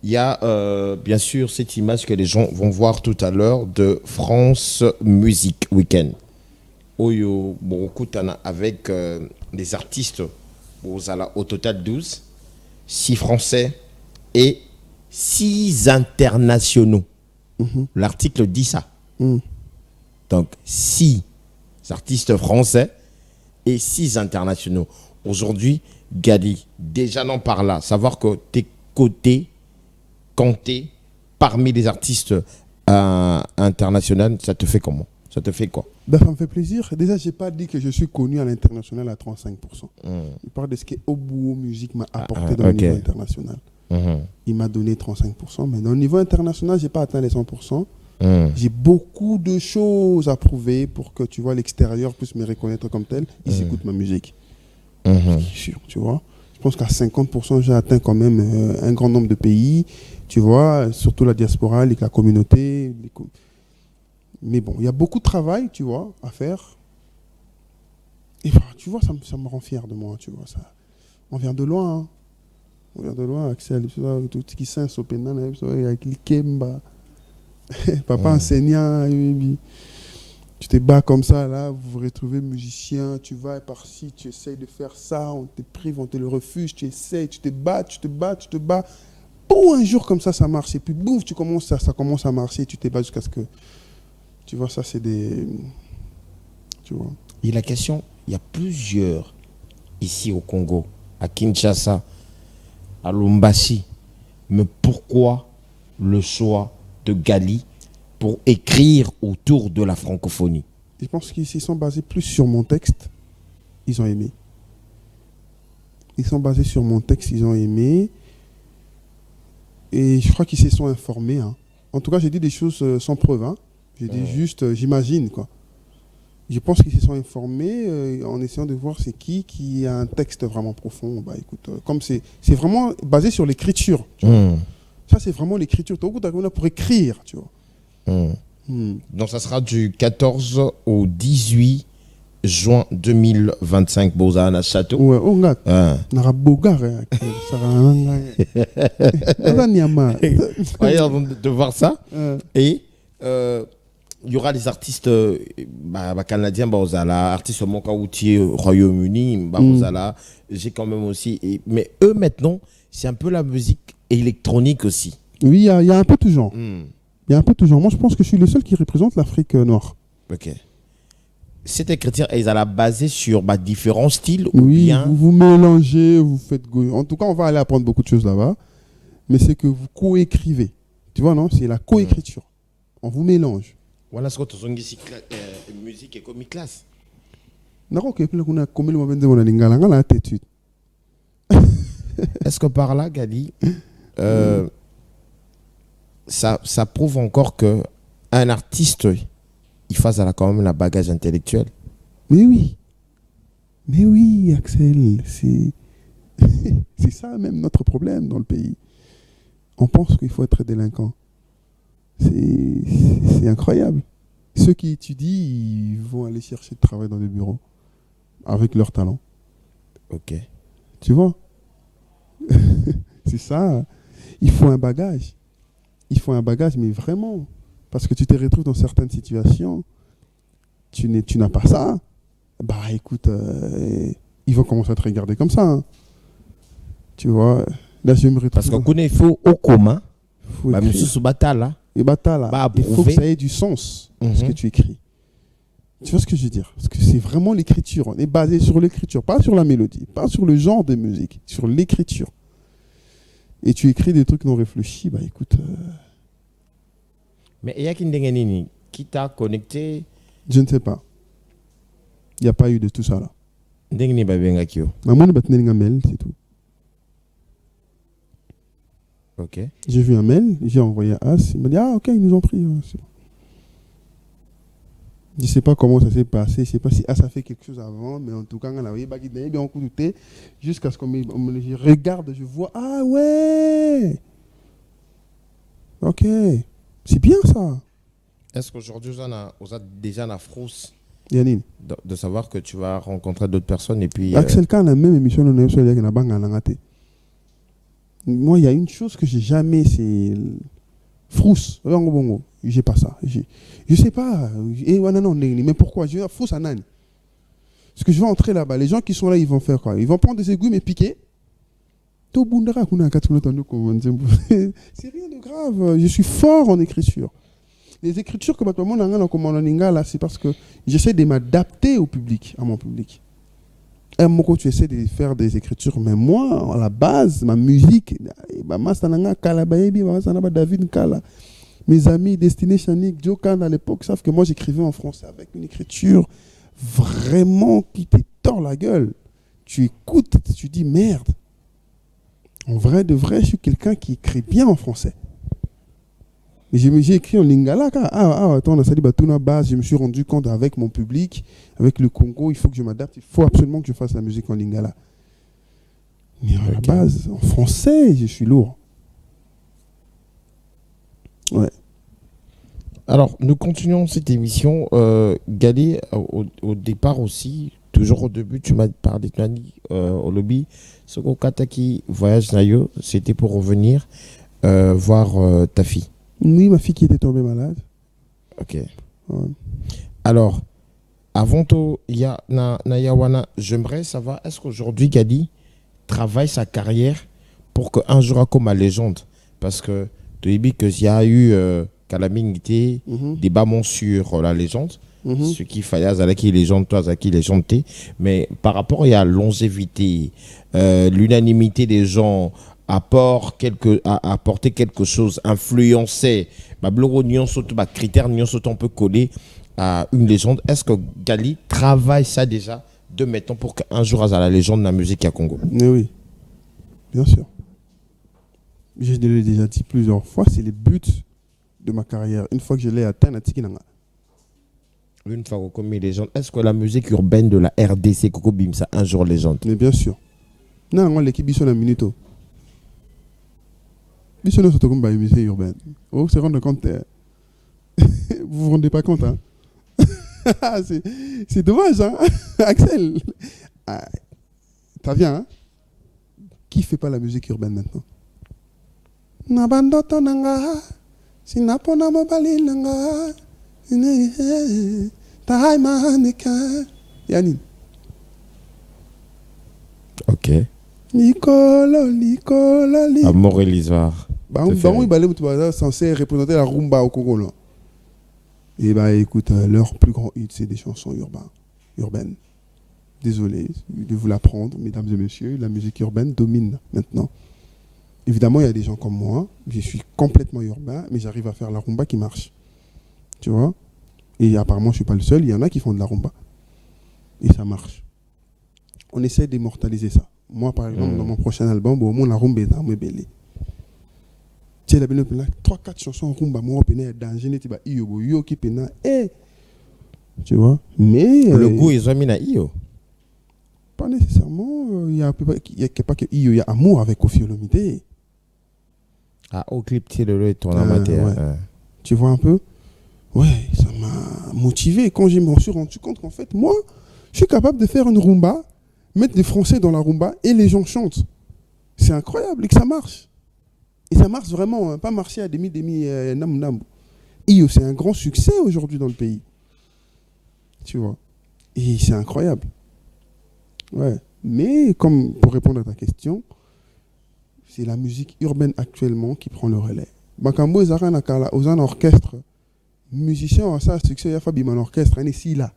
il y a bien sûr cette image que les gens vont voir tout à l'heure de France Music Weekend. Oyo Borokutana avec des artistes au total 12, 6 français et 6 internationaux. L'article dit ça. Donc 6 artistes français et 6 internationaux. Aujourd'hui, Gali, déjà n'en parle là, savoir que t'es coté, compté parmi les artistes internationaux, ça te fait comment? Ça te fait quoi? Ça me fait plaisir. Déjà, je n'ai pas dit que je suis connu à l'international à 35%. Je parle de ce que Obuo Music m'a apporté dans le niveau international. Il m'a donné 35%, mais au niveau international, je n'ai pas atteint les 100%. J'ai beaucoup de choses à prouver pour que tu vois l'extérieur puisse me reconnaître comme tel. Ils écoutent ma musique. Sûr, tu vois. Je pense qu'à 50%, j'ai atteint quand même un grand nombre de pays. Tu vois, surtout la diaspora, la communauté. Mais bon, il y a beaucoup de travail, tu vois, à faire. Et tu vois, ça me rend fier de moi, tu vois. Ça. On vient de loin, hein. On vient de loin, Axel, tout ce qui s'est Sopena, avec l'Ikemba. Papa enseignant, tu te bats comme ça, là, vous vous retrouvez musicien, tu vas par-ci, tu essayes de faire ça, on te prive, on te le refuse, tu essayes, tu te bats. Pour un jour comme ça marche, et puis boum, ça commence à marcher, tu te bats jusqu'à ce que... Tu vois, ça, c'est des... Tu vois. Et la question, il y a plusieurs ici au Congo, à Kinshasa, à Lubumbashi. Mais pourquoi le choix de Gali pour écrire autour de la francophonie? Je pense qu'ils sont basés plus sur mon texte. Ils ont aimé. Ils sont basés sur mon texte, ils ont aimé. Et je crois qu'ils se sont informés. Hein. En tout cas, j'ai dit des choses sans preuve. Hein. J'ai dit juste, j'imagine, quoi. Je pense qu'ils se sont informés en essayant de voir c'est qui a un texte vraiment profond. Bah écoute, comme c'est vraiment basé sur l'écriture. Ça, c'est vraiment l'écriture. Tu as pour écrire, tu vois. Donc, ça sera du 14 au 18 juin 2025, Bozana Château. Ouais, on a un beau gars. De voir ça. Et il y aura des artistes canadiens, artistes Mokaouti, Royaume-Uni, j'ai quand même aussi. Mais eux, maintenant, c'est un peu la musique électronique aussi. Oui, il y a un peu tout genre. Il y a un peu tout genre. Moi, je pense que je suis le seul qui représente l'Afrique noire. Ok. Cette écriture, elle est basée sur différents styles ou bien... vous mélangez, vous faites... En tout cas, on va aller apprendre beaucoup de choses là-bas. Mais c'est que vous coécrivez. Tu vois, non? C'est la coécriture. On vous mélange. Voilà ce que tu as musique et comique classe. Est-ce que par là, Gali, ça prouve encore que un artiste, il fasse quand même la bagage intellectuel? Mais oui, Axel, c'est ça même notre problème dans le pays. On pense qu'il faut être délinquant. C'est incroyable. Ceux qui étudient, ils vont aller chercher de travail dans des bureaux avec leur talent. Ok. Tu vois? C'est ça. Il faut un bagage. Il faut un bagage, mais vraiment. Parce que tu te retrouves dans certaines situations, tu n'as pas ça. Bah écoute, ils vont commencer à te regarder comme ça. Hein. Tu vois? Là, je me retrouve. Parce qu'on connaît, il faut au commun. Il faut que ça ait du sens, ce que tu écris. Tu vois ce que je veux dire? Parce que c'est vraiment l'écriture. On est basé sur l'écriture, pas sur la mélodie, pas sur le genre de musique, sur l'écriture. Et tu écris des trucs non réfléchis, bah écoute... Mais il y a qui t'a connecté? Je ne sais pas. Il n'y a pas eu de tout ça là. C'est tout. Ok. J'ai vu un mail, j'ai envoyé à As, il m'a dit ah ok, ils nous ont pris. C'est bon. Je ne sais pas comment ça s'est passé, je ne sais pas si As a fait quelque chose avant, mais en tout cas, on a bien coup de thé, jusqu'à ce qu'on me regarde, je vois ah ouais. Ok. C'est bien ça. Est-ce qu'aujourd'hui, on a déjà la frousse Yanine de savoir que tu vas rencontrer d'autres personnes et puis... Axel Kahn, la même émission, on a eu sur les Banganangate. Moi, il y a une chose que j'ai jamais, c'est frousse. J'ai pas ça. Je sais pas. Mais pourquoi? Je vais frousse à Nani. Parce que je vais entrer là-bas. Les gens qui sont là, ils vont faire quoi? Ils vont prendre des aiguilles, mais piquer. C'est rien de grave. Je suis fort en écriture. Les écritures que c'est parce que j'essaie de m'adapter au public, à mon public. Tu essaies de faire des écritures, mais moi, à la base, ma musique, David Kala, mes amis Destiné Chanik, Joe Kahn à l'époque savent que moi j'écrivais en français avec une écriture vraiment qui te tord la gueule. Tu écoutes, tu dis merde. En vrai de vrai, je suis quelqu'un qui écrit bien en français. Mais j'ai écrit en lingala. Attends, on a sali batuna base. Je me suis rendu compte avec mon public, avec le Congo, il faut que je m'adapte. Il faut absolument que je fasse la musique en lingala. Mais à la base, en français, je suis lourd. Ouais. Alors, nous continuons cette émission. Gali, au départ aussi, toujours au début, tu m'as parlé, tu m'as dit au lobby, ce qu'on Kataki voyage Nayo, c'était pour revenir voir ta fille. Oui, ma fille qui était tombée malade. Ok. Ouais. Alors, avant tout, Nayawana, j'aimerais savoir, est-ce qu'aujourd'hui, Gali travaille sa carrière pour qu'un jour, comme ma légende, parce que tu dis qu'il y a eu calamité, débat sur la légende, ce qui fallait à qui légende, toi, à qui légende, mais par rapport à la longévité, l'unanimité des gens, apporter quelque chose, influencer, critères, on peut coller à une légende. Est-ce que Gali travaille ça déjà de maintenant pour qu'un jour à la légende de la musique à Congo? Mais oui, bien sûr. Je l'ai déjà dit plusieurs fois, c'est les buts de ma carrière. Une fois que je l'ai atteint, une fois Coco mis légende, est-ce que la musique urbaine de la RDC, Coco Bimsa, un jour légende? Mais bien sûr. Non, l'équipe Bisson a minuto. Bisson a comme une musique urbaine. Oh, se rendre compte. Vous vous rendez pas compte, hein? C'est dommage, hein? Axel. Ah, t'as bien, hein? Qui fait pas la musique urbaine maintenant? Nabandoto nanga, sinapona mobali nanga, taïma neka, Yannin. Ok. Nicolas. Amour et l'histoire. Il est censé représenter la rumba au Congo, là. Et bah écoute, leur plus grand hit, c'est des chansons urbaines. Désolé de vous l'apprendre, mesdames et messieurs, la musique urbaine domine maintenant. Évidemment, il y a des gens comme moi, je suis complètement urbain, mais j'arrive à faire la rumba qui marche. Tu vois? Et apparemment, je ne suis pas le seul, il y en a qui font de la rumba. Et ça marche. On essaie d'immortaliser ça. Moi, par exemple, dans mon prochain album, au moins la rumba est un peu belle. Tu sais, il y a 3-4 chansons rumba, moi, je suis dans Yo qui pena. Tu vois? Mais. Le goût, ils ont mis à Iyo. Pas nécessairement. Il y a pas que Iyo, il y a amour avec Koffi Olomide. Ah, au clip, tu sais, le tourne amateur. Ouais. Tu vois un peu? Ouais, ça m'a motivé. Quand je me suis rendu compte qu'en fait, moi, je suis capable de faire une rumba, mettre des Français dans la rumba et les gens chantent. C'est incroyable et que ça marche. Et ça marche vraiment, hein, pas marcher à demi, nam. Iyo, c'est un grand succès aujourd'hui dans le pays. Tu vois? Et c'est incroyable. Ouais. Mais, comme pour répondre à ta question, c'est la musique urbaine actuellement qui prend le relais. Bakambo, ils ont un orchestre. Musiciens, ça a succès, il y a Fabi, un orchestre, un ici, là.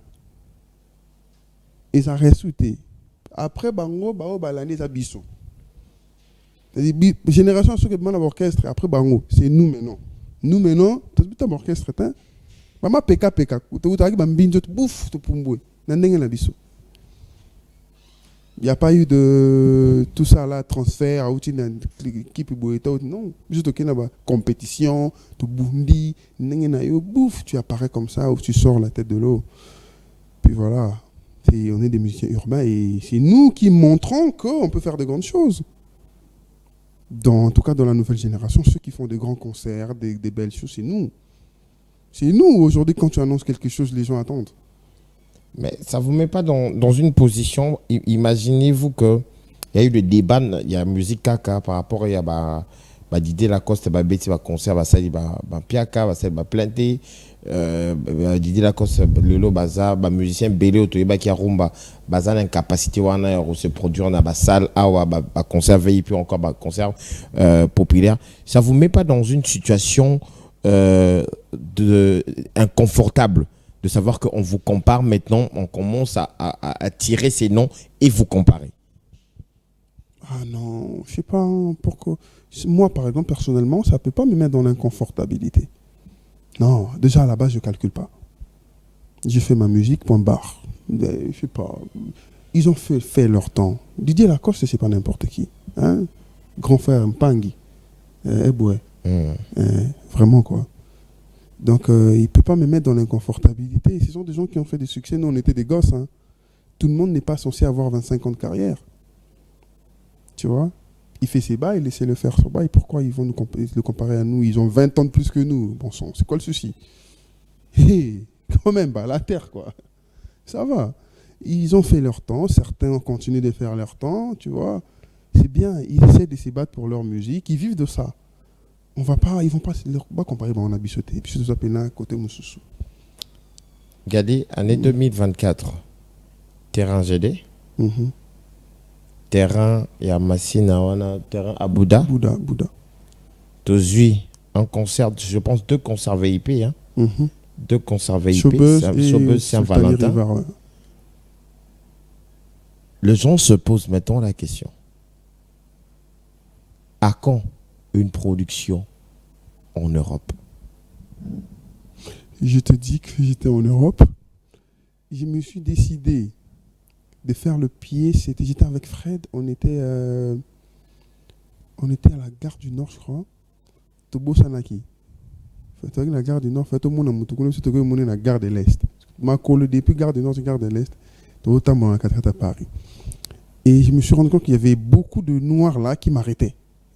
Ils ont resté. Après, Bango, l'année, ça bisson. C'est-à-dire, génération, ceux qui demandent l'orchestre, après, Bango, c'est nous maintenant. Nous maintenant, tu as un orchestre, tu as un PK, tu as un binjo, tu bouffe, tu as un bisson. Il n'y a pas eu de tout ça là, transfert, équipe non. Juste qu'il y a une compétition, tu boundi, tu apparais comme ça, ou tu sors la tête de l'eau. Puis voilà, on est des musiciens urbains et c'est nous qui montrons qu'on peut faire de grandes choses. En tout cas, dans la nouvelle génération, ceux qui font des grands concerts, des belles choses, c'est nous. C'est nous, aujourd'hui, quand tu annonces quelque chose, les gens attendent. Mais ça ne vous met pas dans une position. Imaginez-vous qu'il y a eu le débat, il y a musique caca par rapport à Didier Lacoste, Betty va concert, ça Piaka, ça planté, Didier Lacoste, Lelo Baza, musicien Belé Otoyeba qui a rumba, Baza l'incapacité de se produire dans la salle, concert VIP encore concert populaire. Ça ne vous met pas dans une situation inconfortable de savoir qu'on vous compare maintenant, on commence à tirer ces noms et vous comparer? Ah non, je sais pas pourquoi. Moi, par exemple, personnellement, ça ne peut pas me mettre dans l'inconfortabilité. Non, déjà à la base, je ne calcule pas. Je fais ma musique, point barre. Je sais pas. Ils ont fait leur temps. Didier Lacoste, c'est pas n'importe qui. Hein? Grand frère Mpangi. Vraiment, quoi. Donc, il ne peut pas me mettre dans l'inconfortabilité. Ce sont des gens qui ont fait des succès. Nous, on était des gosses. Hein. Tout le monde n'est pas censé avoir 25 ans de carrière. Tu vois? Il fait ses bails, laissez-le faire son bail. Pourquoi ils vont le comparer à nous? Ils ont 20 ans de plus que nous. Bon sang, c'est quoi le souci? Quand même, la terre, quoi. Ça va. Ils ont fait leur temps. Certains ont continué de faire leur temps, tu vois. C'est bien. Ils essaient de se battre pour leur musique. Ils vivent de ça. Ils vont pas comparer, on a bissoté. Puis tout ça, côté Moussoussou. Regardez, année 2024, terrain GD. Terrain Yamassina, terrain à Bouddha. Bouddha. Tozui, un concert, je pense 2 concerts VIP. Hein. 2 concerts VIP. Chaubeuse Saint-Valentin. Ouais. Les gens se posent maintenant la question. À quand une production en Europe? Je te dis que j'étais en Europe. Je me suis décidé de faire le pied. J'étais avec Fred. On était à la gare du Nord, je crois. Tobo Sanaki. La gare du Nord, tout le monde a monté. C'était la gare de l'Est. Ma collègue depuis gare du Nord, gare de l'Est. Notamment à Paris. Et je me suis rendu compte qu'il y avait beaucoup de Noirs là qui m'arrêtaient.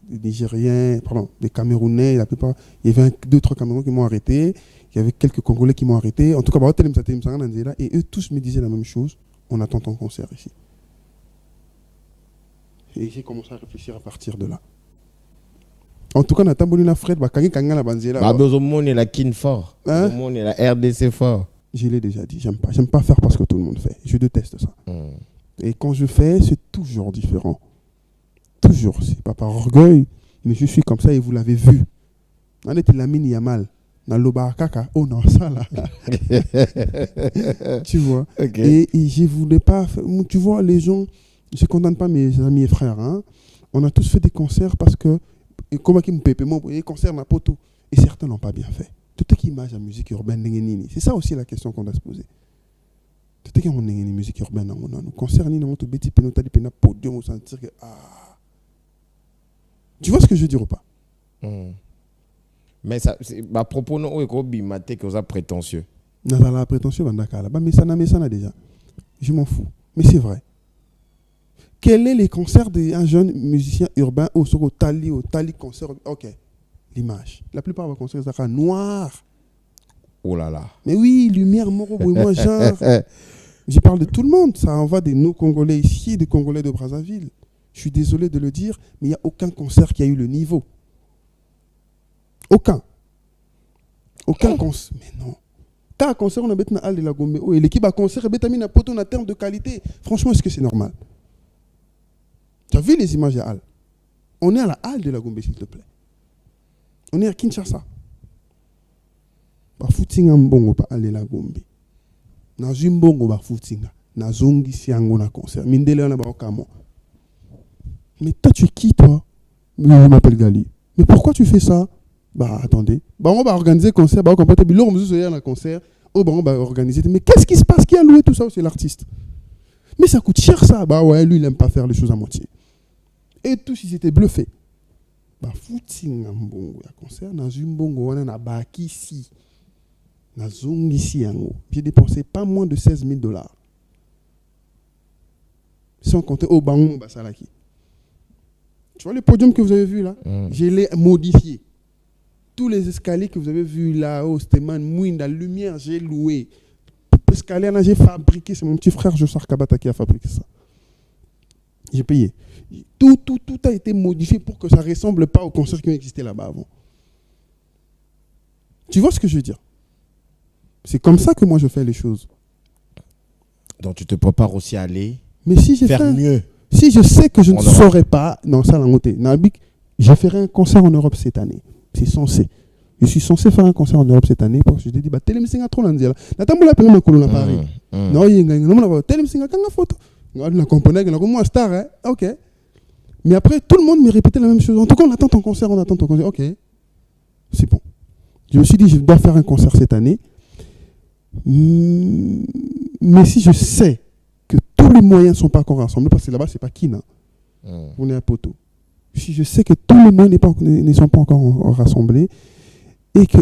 Des Nigériens, des Camerounais, la plupart. Il y avait 2-3 Camerounais qui m'ont arrêté. Il y avait quelques Congolais qui m'ont arrêté. En tout cas, et eux tous me disaient la même chose. On attend ton concert ici. Et j'ai commencé à réfléchir à partir de là. En tout cas, on a tambouré la Fred. La Kin fort. La RDC fort. Je l'ai déjà dit. J'aime pas faire parce que tout le monde fait. Je déteste ça. Et quand je fais, c'est toujours différent. Toujours. C'est pas par orgueil, mais je suis comme ça et vous l'avez vu. On était Lamine Yamal. Dans l'Oba Kaka. Oh non, ça là. Tu vois. Okay. Et je voulais pas. Tu vois, les gens, je ne condamne pas mes amis et frères. Hein. On a tous fait des concerts parce que. Comment qui me paye des concerts dans poto. Et certains n'ont pas bien fait. Tout ce qui image la musique urbaine. C'est ça aussi la question qu'on doit se poser. Tout ce qui est musique urbaine. Nous concernons nous tout petit pénotali pénal podium on sentir que tu vois ce que je veux dire ou pas? Mais ça c'est à propos non est bimaté que ça prétentieux. Non la prétentieux bandaka mais ça n'a déjà. Je m'en fous. Mais c'est vrai. Quel est les concerts d'un jeune musicien urbain au Tali concert? OK. L'image. La plupart des concerts ça noir. Oh là là. Mais oui, lumière moro moi genre. Je parle de tout le monde, ça en va des no-Congolais ici, des Congolais de Brazzaville. Je suis désolé de le dire, mais il n'y a aucun concert qui a eu le niveau. Aucun concert. Mais non. Quand un concert, on a mis à la Gombe, et l'équipe a concert, et mis à poto en termes de qualité. Franchement, est-ce que c'est normal? Tu as vu les images de Halle? On est à la Halle de la Gombe, s'il te plaît. On est à Kinshasa. Pas footing en bon, pas aller la Gombe. Na zimbongo ba footinga na zongi siango na concert mindele na ba okamo. Mais toi tu es qui toi? Je m'appelle Gali. Mais pourquoi tu fais ça? Bah attendez, bah on va organiser concert, bah on peut être on va un concert, oh bah on va organiser. Mais qu'est-ce qui se passe? Qui a loué tout ça? C'est l'artiste. Mais ça coûte cher ça. Bah ouais, lui il aime pas faire les choses à moitié. Et tous ils étaient bluffés. Bah footinga mbongo ya concert na zimbongo wana na ba kisi. J'ai dépensé pas moins de $16,000. Sans compter au Bango Basalaki. Tu vois le podium que vous avez vu là? Je l'ai modifié. Tous les escaliers que vous avez vus là-haut, c'était la lumière, j'ai loué. L'escalier là, j'ai fabriqué. C'est mon petit frère Jossar Kabata qui a fabriqué ça. J'ai payé. Tout a été modifié pour que ça ne ressemble pas aux concerts qui ont existé là-bas avant. Tu vois ce que je veux dire? C'est comme ça que moi je fais les choses. Donc tu te prépares aussi à aller faire mieux. Si je sais que je ne saurais pas, non, ça l'a monté. Je ferai un concert en Europe cette année. C'est censé. Je suis censé faire un concert en Europe cette année parce que je t'ai dit, télémédecin trop l'andiala. N'attends pas la colonne à Paris. Non, il y a une télémédecin quand la photo. On a compris que moi star, hein. OK. Mais après, tout le monde me répétait la même chose. En tout cas, on attend ton concert. OK. C'est bon. Je me suis dit, je dois faire un concert cette année. Mais si je sais que tous les moyens ne sont pas encore rassemblés, parce que là-bas, c'est pas Kina. On est à Poto. Si je sais que tous les moyens ne sont pas encore rassemblés, et que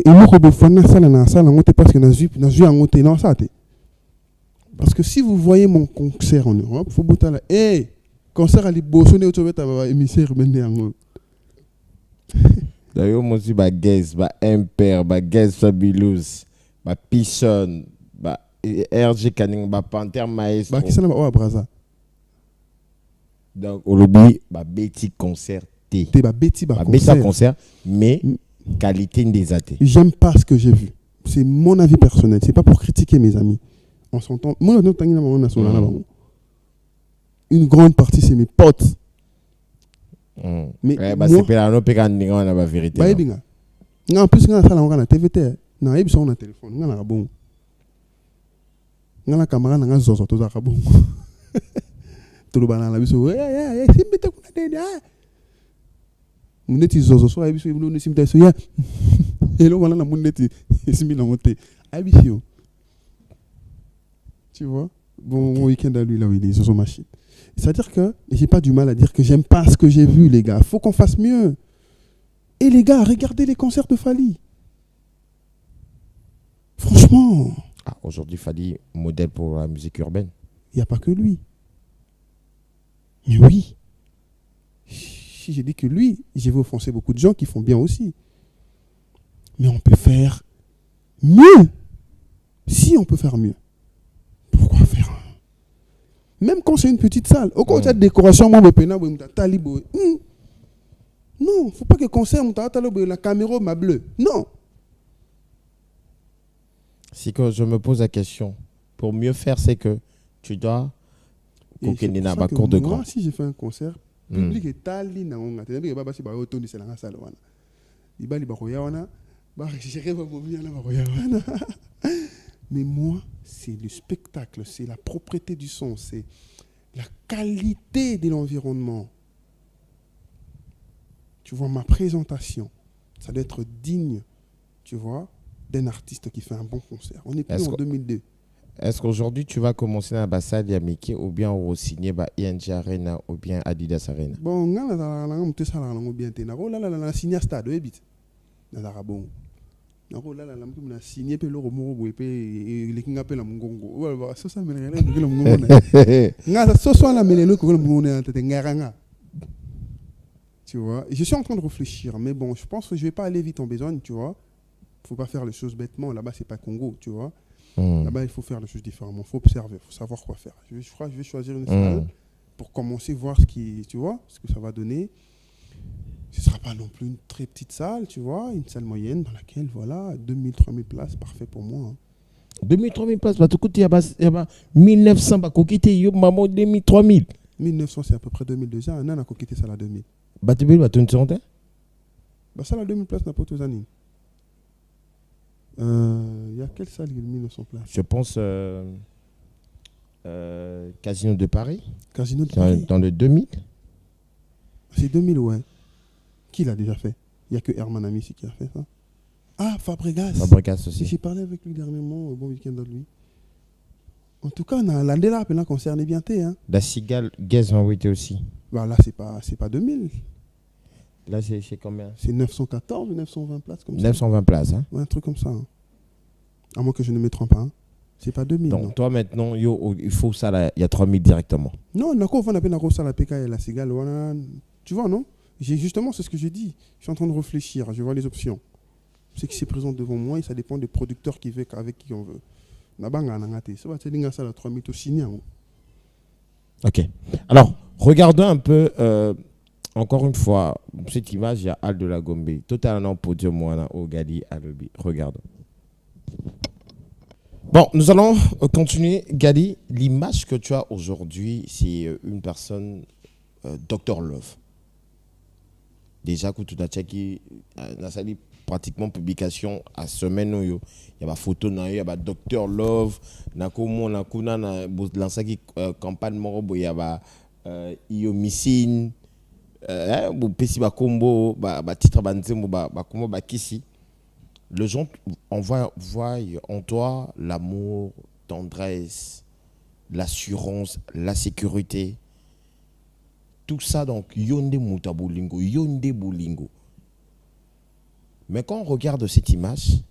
parce que si vous voyez mon concert en Europe, il faut botter là. Hey, concert à l'Ibosso, émissaire d'ailleurs, moi aussi, Guess, Imper, Guess Fabulous. Pisson, RG Canning, Panther Maestro. Qui s'en va à Braza. Donc, au lobby, Betty concert. Betty concert, mais qualité des athées. J'aime pas ce que j'ai vu. C'est mon avis personnel. C'est pas pour critiquer mes amis. On s'entend. Moi, une grande partie, c'est mes potes. Mais c'est pas la vérité. En plus, on a la TVT. Non, il y a un téléphone. Il y a un bon. Il y a un camarade qui a un zozo. Tout le monde a un zozo. Il y a un zozo. Il y a un zozo. mis dans mon thé. Abissio. Tu vois? Bon week-end à lui, là où il est, sur son machine. C'est-à-dire que j'ai pas du mal à dire que j'aime pas ce que j'ai vu, les gars. Faut qu'on fasse mieux. Et les gars, regardez les concerts de Fally. Franchement. Ah, aujourd'hui, Fally, modèle pour la musique urbaine. Il n'y a pas que lui. Mais oui. Si j'ai dit que lui, j'ai vu offenser beaucoup de gens qui font bien aussi. Mais on peut faire mieux. Si on peut faire mieux. Pourquoi faire même quand c'est une petite salle. Au contraire, de décoration, moi, non, faut pas que concert, la caméra m'a bleu. Non. Si que je me pose la question, pour mieux faire, c'est que tu dois cours de grand. Moi, si j'ai fait un concert, public est tali na onga. Tu pas si ba autoni c'est la salle wana. Ibali ba koya wana, ba gérer ba momia na ba koya wana. Mais moi, c'est le spectacle, c'est la propreté du son, c'est la qualité de l'environnement. Tu vois, ma présentation, ça doit être digne, tu vois, d'un artiste qui fait un bon concert. On n'est plus en 2002. Est-ce qu'aujourd'hui, tu vas commencer à Bassad Yamiki ou bien au signer ING Arena ou bien Adidas Arena? Bon, on a signé à Stade, on a bon. On a signé pe loro moro boy pe le kinga pe la mungongo wala so sa mele le ngila mungongo nga so so la mele le ko le mungongo na tete ngaranga. Tu vois, je suis en train de réfléchir, mais bon, je pense que je vais pas aller vite en besogne, tu vois. Faut pas faire les choses bêtement, là-bas c'est pas Congo, tu vois. Là-bas il faut faire les choses différemment, faut observer, faut savoir quoi faire. Je vais choisir une salle pour commencer voir ce qui, tu vois, ce que ça va donner. Ce ne sera pas non plus une très petite salle, tu vois, une salle moyenne dans laquelle, voilà, 2000, 3000 places, parfait pour moi. 2000, 3000 places, bah, il y a 1900, bah, coquité, yo, maman, 2000, 3000. 1900, c'est à peu près 2200, on a coquité ça à 2000. Bah, tu veux, bah, tu ne bah, ça à 2000 places, n'a pas tous années. Il y a quelle salle qui a 1900 places? Je pense Casino de Paris. Casino de Paris. Dans le 2000. C'est 2000, ouais. Qui l'a déjà fait? Il n'y a que Herman Amissi qui a fait ça. Ah, Fabregas. Fabregas aussi. J'ai parlé avec lui dernièrement, bon week-end de lui. En tout cas, on a l'année là, on concerné bien. Hein. La Cigale, Guez en été aussi. Bah, là, c'est pas 2000. Là, c'est combien? C'est 914 ou 920 places comme 920 places, hein? Ouais, un truc comme ça. Hein. À moins que je ne me trompe pas. Hein. C'est pas 2000. Donc, non. toi, maintenant, il faut ça, il y a 3000 directement. Non, on a ça la PK et la Cigale. Voilà. Tu vois, non? Justement, c'est ce que j'ai dit. Je suis en train de réfléchir. Je vois les options. Ce qui se présente devant moi, et ça dépend des producteurs qui veulent, avec qui on veut. Ok. Alors, regardons un peu, encore une fois, cette image, il y a Al de la Gombe. Totalement podium, moi, au Gali, Alobi. Regardons. Bon, nous allons continuer. Gali, l'image que tu as aujourd'hui, c'est une personne, Dr Love. Déjà, quand tu as checké, pratiquement publication à semaine, il y a des photos, il y a Dr Love, il y a lancé campagne, il y a Iomicine, il y a combo, titre kisi. Les gens, on voit en toi l'amour, tendresse, l'assurance, la sécurité. Tout ça, donc, yonde mutabolingo, yonde bolingo. Mais quand on regarde cette image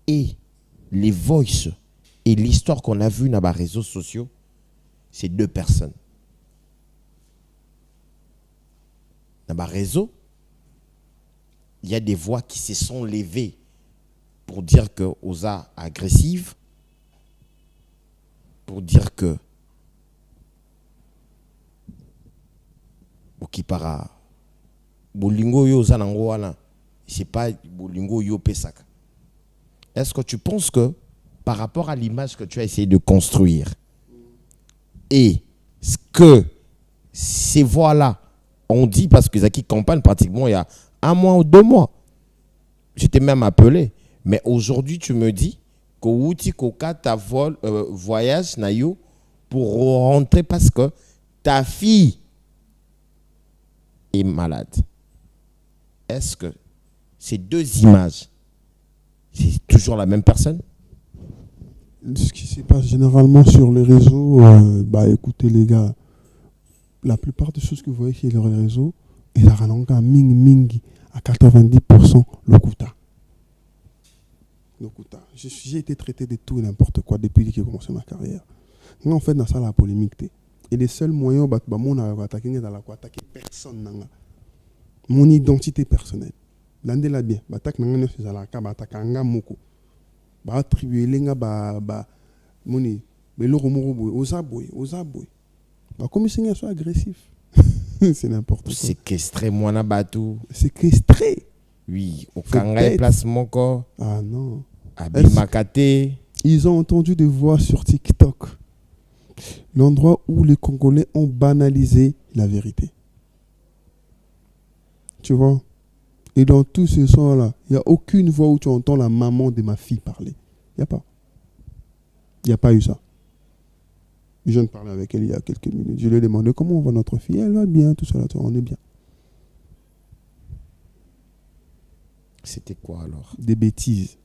et les voices et l'histoire qu'on a vue dans les réseaux sociaux, c'est deux personnes. Dans les réseaux, il y a des voix qui se sont levées pour dire que Oza agressive, pour dire que Okipara bolingo yo zanango wana c'est pas bolingo yo pesaka. Est-ce que tu penses que par rapport à l'image que tu as essayé de construire et ce que ces voix-là ont dit, parce que Zaki campagne pratiquement il y a 1 mois ou 2 mois, j'étais même appelé, mais aujourd'hui tu me dis que Wouti Koka ta voyage na yo pour rentrer parce que ta fille est malade. Est-ce que ces deux images C'est toujours la même personne? Ce qui se passe généralement sur les réseaux, écoutez les gars, la plupart des choses que vous voyez sur les réseaux, il y a un ming à 90% Lokuta. J'ai été traité de tout et n'importe quoi depuis que j'ai commencé ma carrière. Moi, en fait, dans ça, la polémique, et les seuls moyens où on a attaqué personne. Mon identité personnelle. L'année là bien, attaque n'anga c'est à la caba attaque anga moko. Ba attribuer lenga ba moni, mais le romoro boy, osaboy. Ba comme c'est soit agressif. C'est n'importe quoi. Séquestré moi na batou. Séquestré. Oui, au kanga place mon corps. Ah non. Abimakate. Ils ont entendu des voix sur TikTok. L'endroit où les Congolais ont banalisé la vérité. Tu vois? Et dans tous ces sons-là, il n'y a aucune voix où tu entends la maman de ma fille parler. Il n'y a pas. Il n'y a pas eu ça. Je viens de parler avec elle il y a quelques minutes. Je lui ai demandé comment va notre fille. Elle va bien, tout ça là, on est bien. C'était quoi alors? Des bêtises.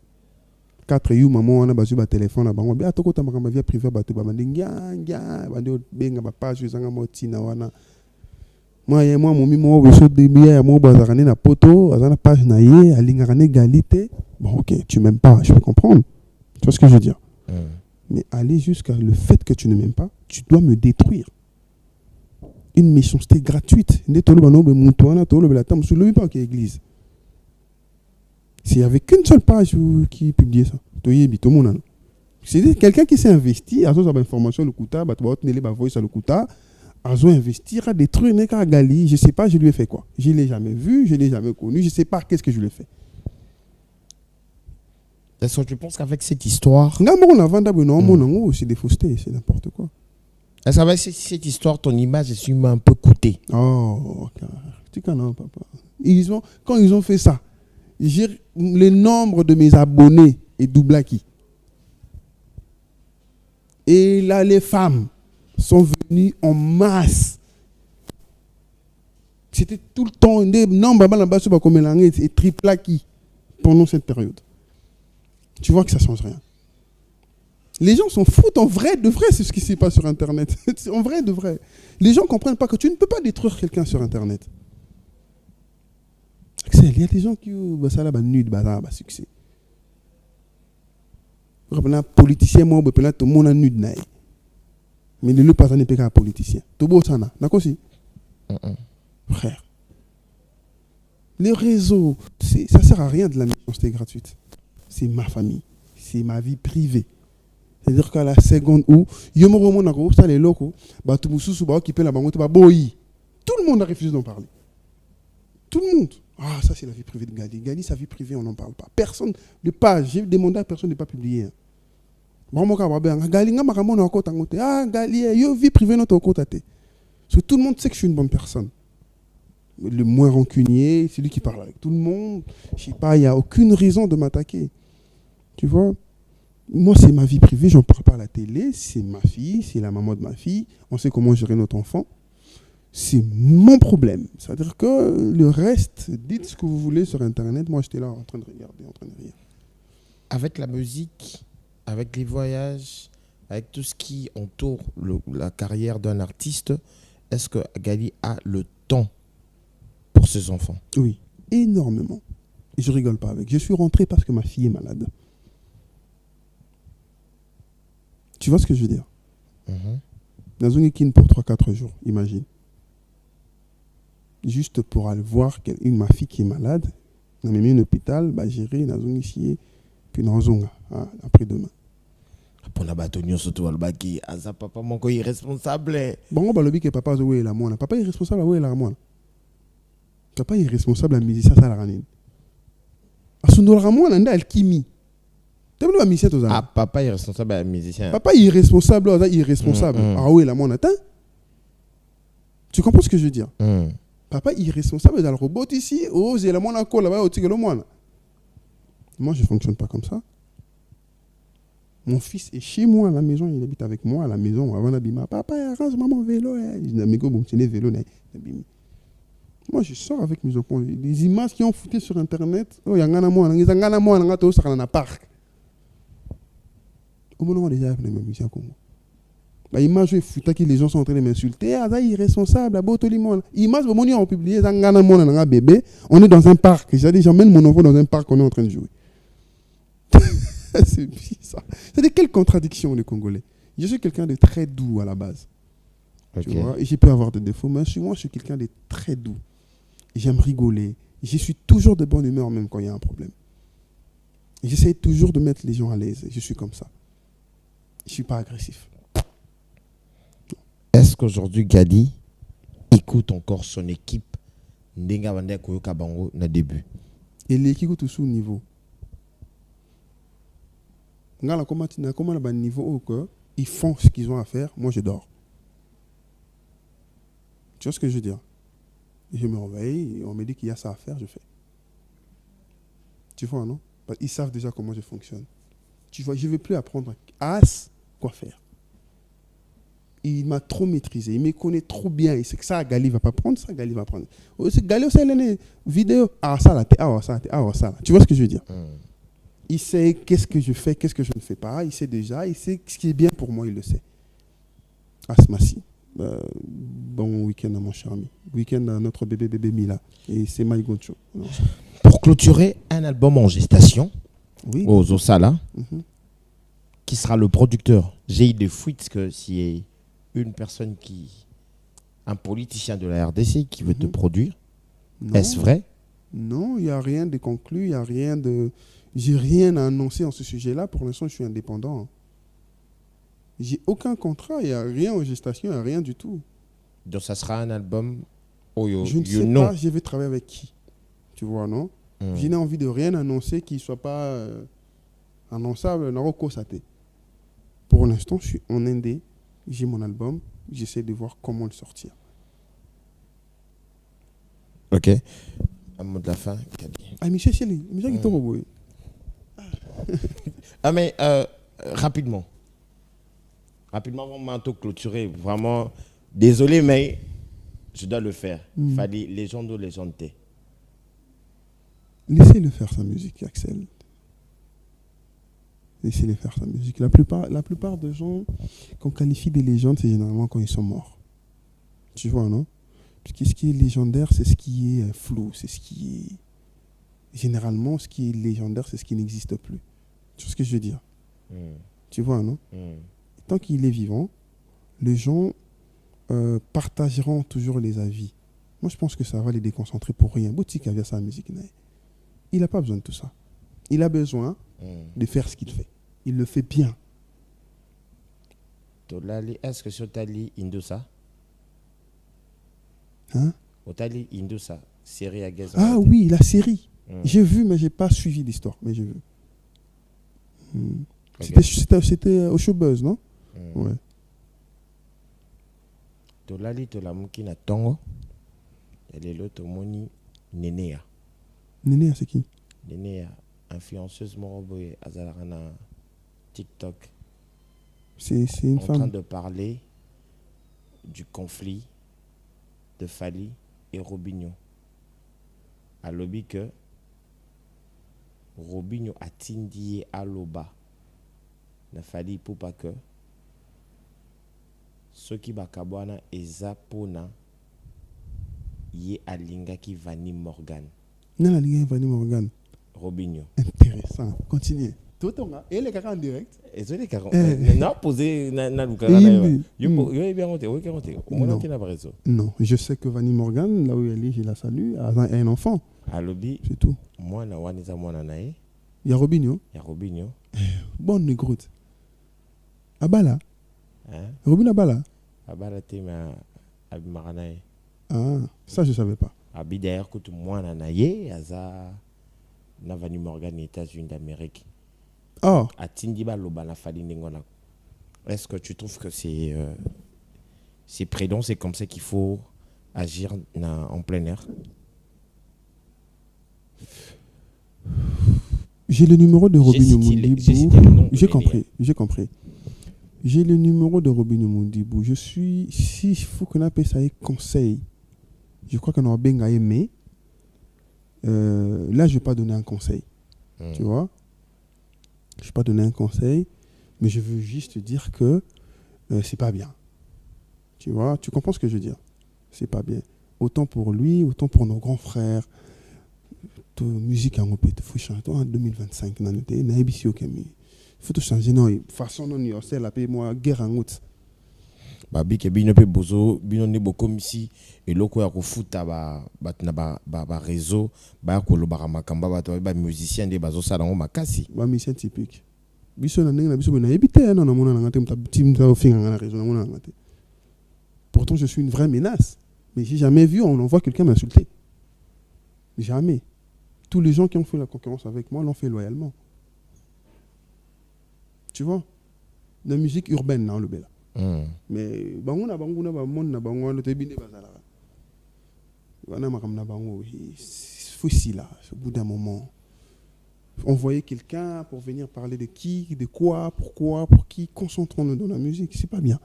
4 you maman on a basu ba téléphone na bango bien toko tamba ma vie privée ba to ba ndinga bande benga ba page zanga motina wana moi momi mo beso de bien mo bazarane na poto azana page na ye alinga ne égalité. Bon OK, tu m'aimes pas, je peux comprendre. Tu vois ce que je veux dire? Mais aller jusqu'à le fait que tu ne m'aimes pas, tu dois me détruire. Une méchanceté gratuite. Ne tolo ba no be muto na tolo be la tam sur le pas que église. S'il n'y avait qu'une seule page qui publiait ça, c'est quelqu'un qui s'est investi, à son information le Kuta, le Kuta, à son investir à détruire Neka Gali, je ne sais pas, je lui ai fait quoi. Je ne l'ai jamais vu, je ne l'ai jamais connu, je ne sais pas qu'est-ce que je lui ai fait. Est-ce que tu penses qu'avec cette histoire. C'est des faussetés, c'est n'importe quoi. Est-ce qu'avec cette histoire, ton image est sûrement un peu coûtée? Oh, tu connais, papa. Quand ils ont fait ça, le nombre de mes abonnés est doublé à qui? Et là, les femmes sont venues en masse. C'était tout le temps des nombres et triple à qui pendant cette période. Tu vois que ça ne change rien. Les gens s'en foutent en vrai, de vrai, c'est ce qui se passe sur Internet. En vrai, de vrai. Les gens ne comprennent pas que tu ne peux pas détruire quelqu'un sur Internet. Il y a des gens qui ont succès. Les politiciens, tout le monde a nude. Mais le pas n'est pas un politicien. Tout beau ça, d'accord aussi. Frère. Les réseaux, ça ne sert à rien de la méchanceté gratuite. C'est ma famille. C'est ma vie privée. C'est-à-dire qu'à la seconde où, tout le monde a refusé d'en parler. Tout le monde. Ah, ça c'est la vie privée de Gali. Gali, sa vie privée, on n'en parle pas. Personne, de page, j'ai demandé à personne de ne pas publier. Gali, vie privée, notre côté. Parce que tout le monde sait que je suis une bonne personne. Le moins rancunier, c'est lui qui parle avec tout le monde. Je sais pas, il n'y a aucune raison de m'attaquer. Tu vois? Moi, c'est ma vie privée, j'en parle pas à la télé. C'est ma fille, c'est la maman de ma fille. On sait comment gérer notre enfant. C'est mon problème. C'est-à-dire que le reste, dites ce que vous voulez sur Internet. Moi, j'étais là en train de regarder, en train de rire. Avec la musique, avec les voyages, avec tout ce qui entoure la carrière d'un artiste, est-ce que Gali a le temps pour ses enfants? Oui, énormément. Et je rigole pas avec. Je suis rentré parce que ma fille est malade. Tu vois ce que je veux dire? Dans une équipe pour 3-4 jours, imagine. Juste pour aller voir ma fille qui est malade, on m'a mis un hôpital, gérer dans une ici, puis dans un après-demain. Pour la bâtonnière, surtout, Albaki, Asa papa, mon co irresponsable. Bon, bah, le bic est papa, oui, la moine. Papa est responsable, oui, la moine. Papa est responsable, la musicien, ça la ranine. Asundo la moine, elle a alchimie. Ah, papa est responsable, la musicien. Papa est irresponsable, irresponsable. Ah oui, la moine, attends. Tu comprends ce que je veux dire? Papa est irresponsable dans le robot ici. Oh, j'ai la moine à quoi là-bas, au tigre le moine. Moi, je ne fonctionne pas comme ça. Mon fils est chez moi à la maison, il habite avec moi à la maison. Avant d'abîmer, papa, arrange maman vélo. Je dis, amigo, bon, c'est les vélos. Moi, je sors avec mes enfants. Des images qui ont foutu sur Internet. Oh, il y a un mois, il y a un mois, il y a un parc. Au moment où déjà, il y a même ici à Congo. L'image est foutue que les gens sont en train de m'insulter. Ah, ça, irresponsable, à Botolimon. Image, au moment où on publie, il y a un bébé. On est dans un parc. J'ai dit, j'emmène mon enfant dans un parc, on est en train de jouer. C'est bizarre. C'est-à-dire, quelle contradiction, les Congolais. Je suis quelqu'un de très doux à la base. Okay. Tu vois, et j'ai pu avoir des défauts, mais moi, je suis quelqu'un de très doux. J'aime rigoler. Je suis toujours de bonne humeur, même quand il y a un problème. J'essaie toujours de mettre les gens à l'aise. Je suis comme ça. Je ne suis pas agressif. Est-ce qu'aujourd'hui, Gadi écoute encore son équipe Ndenga Wande Koyoka Bango na début? Et l'équipe est sous niveau. Comment le niveau où ils font ce qu'ils ont à faire, moi je dors. Tu vois ce que je veux dire? Je me réveille, on me dit qu'il y a ça à faire, je fais. Tu vois, non? Parce qu'ils savent déjà comment je fonctionne. Tu vois, je ne vais plus apprendre à quoi faire. Il m'a trop maîtrisé, il me connaît trop bien. Il sait que ça, Gali ne va pas prendre, ça, Gali va prendre. Gali aussi, il a une vidéo. Ah, ça, là, ça. Tu vois ce que je veux dire? Il sait qu'est-ce que je fais, qu'est-ce que je ne fais pas. Il sait déjà, il sait ce qui est bien pour moi, il le sait. Asmasi. Bon week-end à mon cher ami. Week-end à notre bébé Mila. Et c'est Maïgoncho. Pour clôturer un album en gestation, oui. Aux Osala, qui sera le producteur? J'ai eu des fuites que si une personne un politicien de la RDC qui veut te produire, est-ce vrai? Non, il n'y a rien de conclu, il n'y a rien de... J'ai rien à annoncer en ce sujet-là. Pour l'instant, je suis indépendant. J'ai aucun contrat, il n'y a rien en gestation, il n'y a rien du tout. Donc ça sera un album je ne sais pas, je vais travailler avec qui. Tu vois, non? Je n'ai envie de rien annoncer qui ne soit pas annonçable. Pour l'instant, je suis en indé, j'ai mon album, j'essaie de voir comment le sortir. Ok. Un mot de la fin. Ah, Michel Chili, Michel qui t'envoie. Ah, mais rapidement. Rapidement, on m'a clôturé. Vraiment, désolé, mais je dois le faire. Fallait légende ou légende. Laissez-le faire sa musique, Axel. Laissez-le faire sa musique. La plupart des gens qu'on qualifie des légendes, c'est généralement quand ils sont morts. Tu vois, non? Parce que ce qui est légendaire, c'est ce qui est flou. C'est ce qui est... Généralement, ce qui est légendaire, c'est ce qui n'existe plus. Tu vois ce que je veux dire? Tu vois, non? Tant qu'il est vivant, les gens partageront toujours les avis. Moi, je pense que ça va les déconcentrer pour rien. Boutique avait sa musique. Il n'a pas besoin de tout ça. Il a besoin de faire ce qu'il fait. Il le fait bien. Est-ce que sur Tali Indosa? Hein? Otali Indosa, série à Gaza. Ah oui, la série. J'ai vu, mais je n'ai pas suivi l'histoire. Mais j'ai vu. Okay. C'était au Showbuzz, non? Ouais. Tolali Tolamuki na Tongo. Elle est l'autre moni Nenea. Nenea, c'est qui? Nenea, influenceuse moroboye Azalarana TikTok. C'est une femme. En train de parler du conflit de Fali et Robinho. À lobby que Robinho a tindi à l'oba. Na Fali pour pas que ceux qui bakabwana ezapona yé alinga qui Vanny Morgan. Non, alinga Vanny Morgan. Robinho. Intéressant. Continue. Tout le monde. Et les caras en direct. Et les caras. Non, posé na lukara na. Yo bien monté. Oui, monté. Non, je sais que Vanny Morgan, là où elle est, je la salue, a un enfant. À lobby. C'est tout. Moi na waniza mwana nae. Il y a Robinho. Il y a Robinho. Bonne négroute. Abala. Hein? Robinho Abala. Abala te ma abimaranae. Ah, ça je savais pas. Abi d'ailleurs que tout mwana nae aza na Vanny Morgan États-Unis d'Amérique. Oh. À Tindiba Lobana Fali Ningona. Est-ce que tu trouves que c'est prudent, c'est comme ça qu'il faut agir en plein air? J'ai le numéro de Robinho Mondibou. J'ai compris. J'ai le numéro de Robinho Mondibou. Il faut qu'on appelle ça un conseil. Je crois qu'on aura bien aimé. Là, je vais pas donner un conseil. Tu vois, je vais pas donner un conseil, mais je veux juste dire que c'est pas bien. Tu vois, tu comprends ce que je veux dire? C'est pas bien. Autant pour lui, autant pour nos grands frères. La musique en il faut changer en 2025. Il faut changer. Non, façon non, c'est la paix, moi, guerre en route. Babi ke bino pe bozo bino ne boko misi eloko ya kofuta ba réseau ba ko lobaka makamba ba musicien de bazo sala ngo makasi ba musicien typique biso na ndenge na biso na ebite non na mona ngate mta finga na réseau na mona ngate. Pourtant je suis une vraie menace, mais j'ai jamais vu on envoie quelqu'un m'insulter. Jamais. Tous les gens qui ont fait la concurrence avec moi l'ont fait loyalement. Tu vois, la musique urbaine na le bela. Mais banguna ba monde na bango le tebine bazala wana makamna bango faut si là au bout d'un moment envoyer quelqu'un pour venir parler de qui, de quoi, pourquoi, pour qui, concentrons-nous dans la musique, c'est pas bien.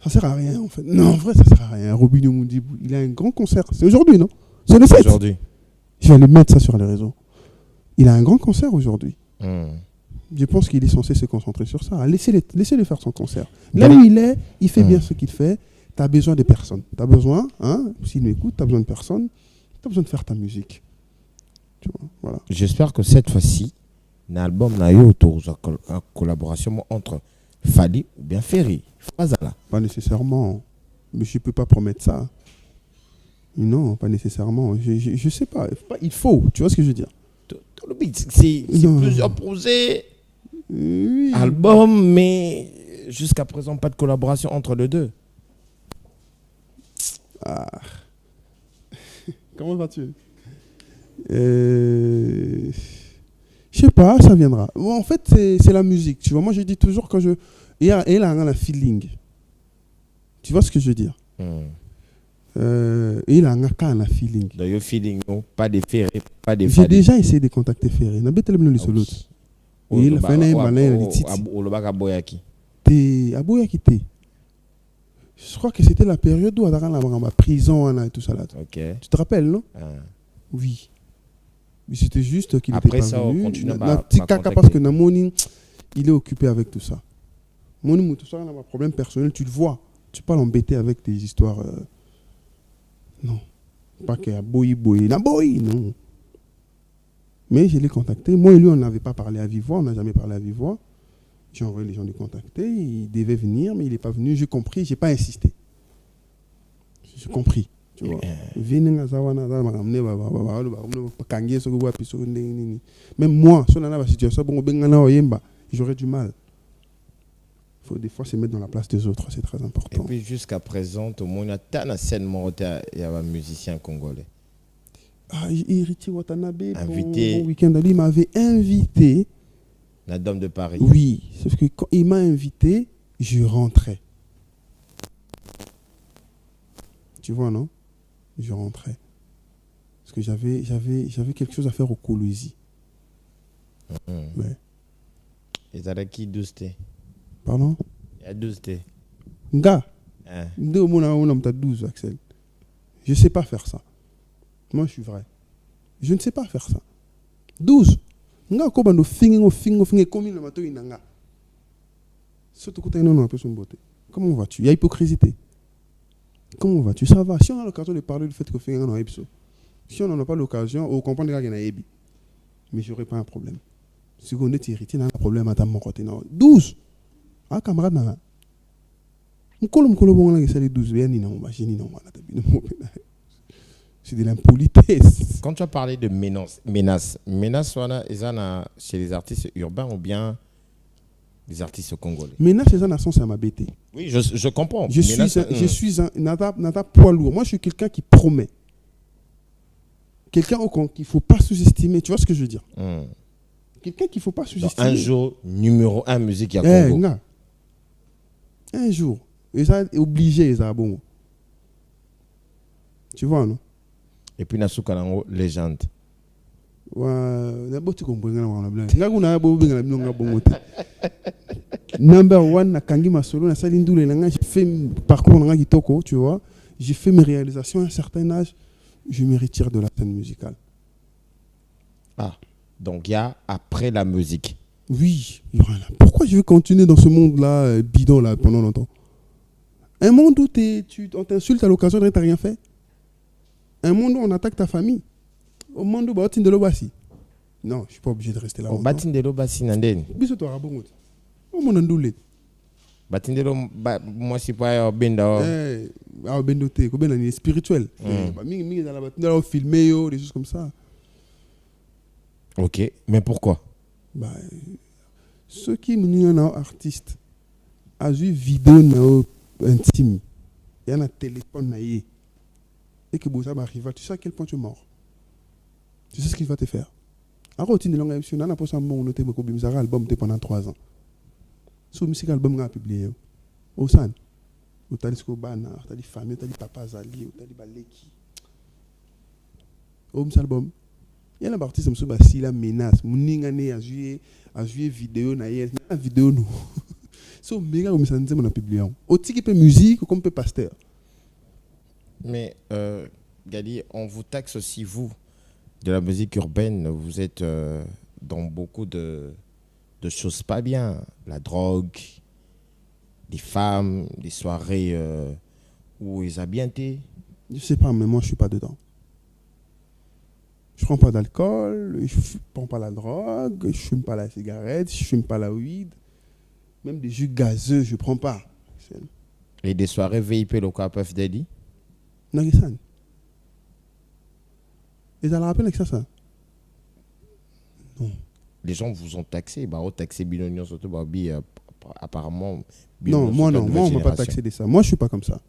Ça sert à rien en fait. Non, en vrai ça sert à rien. Robinho Mundi, il a un grand concert, c'est aujourd'hui non? C'est le 7. Aujourd'hui. Je vais aller mettre ça sur les réseaux. Il a un grand concert aujourd'hui. Je pense qu'il est censé se concentrer sur ça. Laissez-le faire son concert. Là où il est, il fait bien ce qu'il fait. Tu as besoin de personne. Tu as besoin, s'il m'écoute, tu as besoin de personne. Tu as besoin de faire ta musique. Tu vois, voilà. J'espère que cette fois-ci, l'album n'a eu autour une collaboration entre Fally ou bien Ferry. Pas nécessairement. Mais je ne peux pas promettre ça. Non, pas nécessairement. Je sais pas. Il faut. Tu vois ce que je veux dire? C'est plusieurs projets, oui. Albums, mais jusqu'à présent, pas de collaboration entre les deux. Comment vas-tu? Je sais pas, ça viendra. Bon, en fait, c'est la musique. Tu vois, moi, je dis toujours quand elle a un feeling. Tu vois ce que je veux dire? Il a un feeling. D'ailleurs, feeling, non, pas des Ferry, pas des J'ai déjà essayé de contacter Ferry. Il a fait il a fait un malin. Je crois que c'était la période où il y a la prison et tout ça. Okay. Tu te rappelles, non? Oui. Mais c'était juste qu'il était pas ça, venu. On continue parce que Namoni, il est occupé avec tout ça. Moni, tout ça, on a un problème personnel, tu le vois. Tu peux pas l'embêter avec des histoires... Non. Pas qu'il y a boy, non. Mais je l'ai contacté. Moi et lui, on n'avait pas parlé à vive voix. On n'a jamais parlé à vive voix. J'ai envoyé les gens les contacter. Il devait venir, mais il n'est pas venu. J'ai compris. Je n'ai pas insisté. J'ai compris. Tu vois. Même moi, si on a une situation, j'aurais du mal. Il faut des fois se mettre dans la place des autres, c'est très important. Et puis jusqu'à présent, tout le monde a tant de scènes il y a un musicien congolais. Héritier Watanabe, invité. Bon week-end, il m'avait invité. La Dame de Paris. Oui, sauf que quand il m'a invité, je rentrais. Tu vois, non? Je rentrais. Parce que j'avais quelque chose à faire au Colosi. Ouais. Et t'as qui 12 T? Pardon? Il y a 12 T. Nga. On a 12, Axel. Je ne sais pas faire ça. Moi, je suis vrai. Je ne sais pas faire ça. 12. Nga ko bando fingo comme le mato inanga. Surtout quand on a un peu son beauté. Comment vas-tu? Il y a hypocrisie. Comment vas-tu? Ça va. Si on a l'occasion de parler du fait que fingo na ipso. Si on n'en a pas l'occasion, on comprend qu'il y a un ébi. Mais j'aurais pas un problème. Si on est héritier, on a un problème à ta mon côté. 12. Ah, camarade, là. C'est de l'impolitesse. Quand tu as parlé de menace chez les artistes urbains ou bien les artistes congolais? Menace, c'est ma bêtise. Oui, je comprends. Je suis un nata poids lourd. Moi, je suis quelqu'un qui promet. Quelqu'un qu'il ne faut pas sous-estimer. Tu vois ce que je veux dire? Quelqu'un qu'il ne faut pas sous-estimer. Un jour, numéro 1 musique à Congo. Un jour. Et ça est obligé, ça bon. Tu vois, non? Et puis, Nasuka Lango, légende. Number one, na kangi masolo, na salindoule, j'ai fait parcours na kitoko, tu vois. j'ai fait mes réalisations à un certain âge, je me retire de la scène musicale. Ah, donc il y a après la musique. Oui, pourquoi je veux continuer dans ce monde-là, bidon, là, pendant longtemps? Un monde où on t'insulte à l'occasion de rien fait. Un monde où on attaque ta famille. Au monde où on de l'obasi. Non, je ne suis pas obligé de rester là. Au batin de l'obasi, Nanden. Biso toi, rabon. Au monde ndoulé. Batin de l'obasi, moi, c'est pas benda. Bendo te, ko benda ni spirituel. Mingi dans la batin de filmer, des choses comme ça. Ok, mais pourquoi? Ceux qui sont artistes, ont vu vidéo intime, il y a un téléphone et que ça arrive, tu sais à quel point tu es mort. Tu sais ce qu'il va te faire. Alors, tu as émission, on a posé un bon noté beaucoup de album pendant 3 ans. Ce musique album a publié. Au San, au Talisco Bana, au Tali Famille, au Tali Papa Zali, au Tali Baleki. Au album. Il y a un artiste qui m'a dit la menace. Mouningane a joué vidéo na vidéo nous. So méga comme ça nous a publié. Au tiki peu musique comme peu pasteur. Mais Gali, on vous taxe aussi vous de la musique urbaine. Vous êtes dans beaucoup de choses pas bien, la drogue, les femmes, les soirées où ils habitent. Je sais pas, mais moi je suis pas dedans. Je prends pas d'alcool, je prends pas la drogue, je fume pas la cigarette, je fume pas la weed, même des jus gazeux, je prends pas. Et des soirées VIP locales peuvent d'aider? Non, c'est ça. Et ça le rappelle avec ça? Non. Les gens vous ont taxé, taxé Binonion surtout, apparemment. Non, moi on m'a pas taxé de ça. Moi je suis pas comme ça.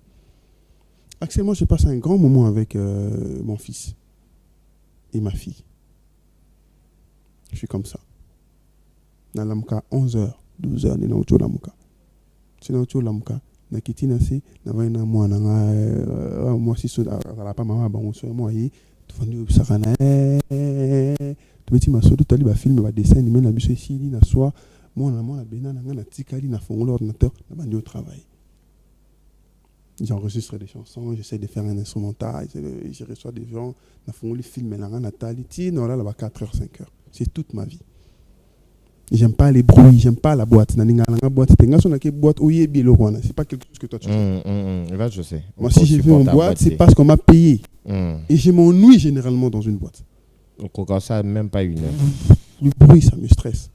Actuellement, je passe un grand moment avec mon fils et ma fille. Je suis comme ça. Dans l'amka 11h, 12h, ni na ucho l'amka. Si na ucho l'amka, na kitina si na vaina mwana nga moi si so ala pa mama bango so moi yi tu fandu sakana tu beti masodo tali ba film ba dessin ni na biso ici na soir moi na bena na nga na tikali na fongo l'ordinateur na bandi au travail. J'enregistre des chansons, j'essaie de faire un instrumental, je reçois des gens, je fais des films, je là, 4h, 5h. C'est toute ma vie. J'aime pas les bruits, j'aime pas la boîte. C'est pas quelque chose que toi tu fais. Là, je sais. Moi, si j'ai fait une boîte, c'est parce qu'on m'a payé. Et je m'ennuie généralement dans une boîte. Donc, quand ça, même pas une heure. Le bruit, ça me stresse.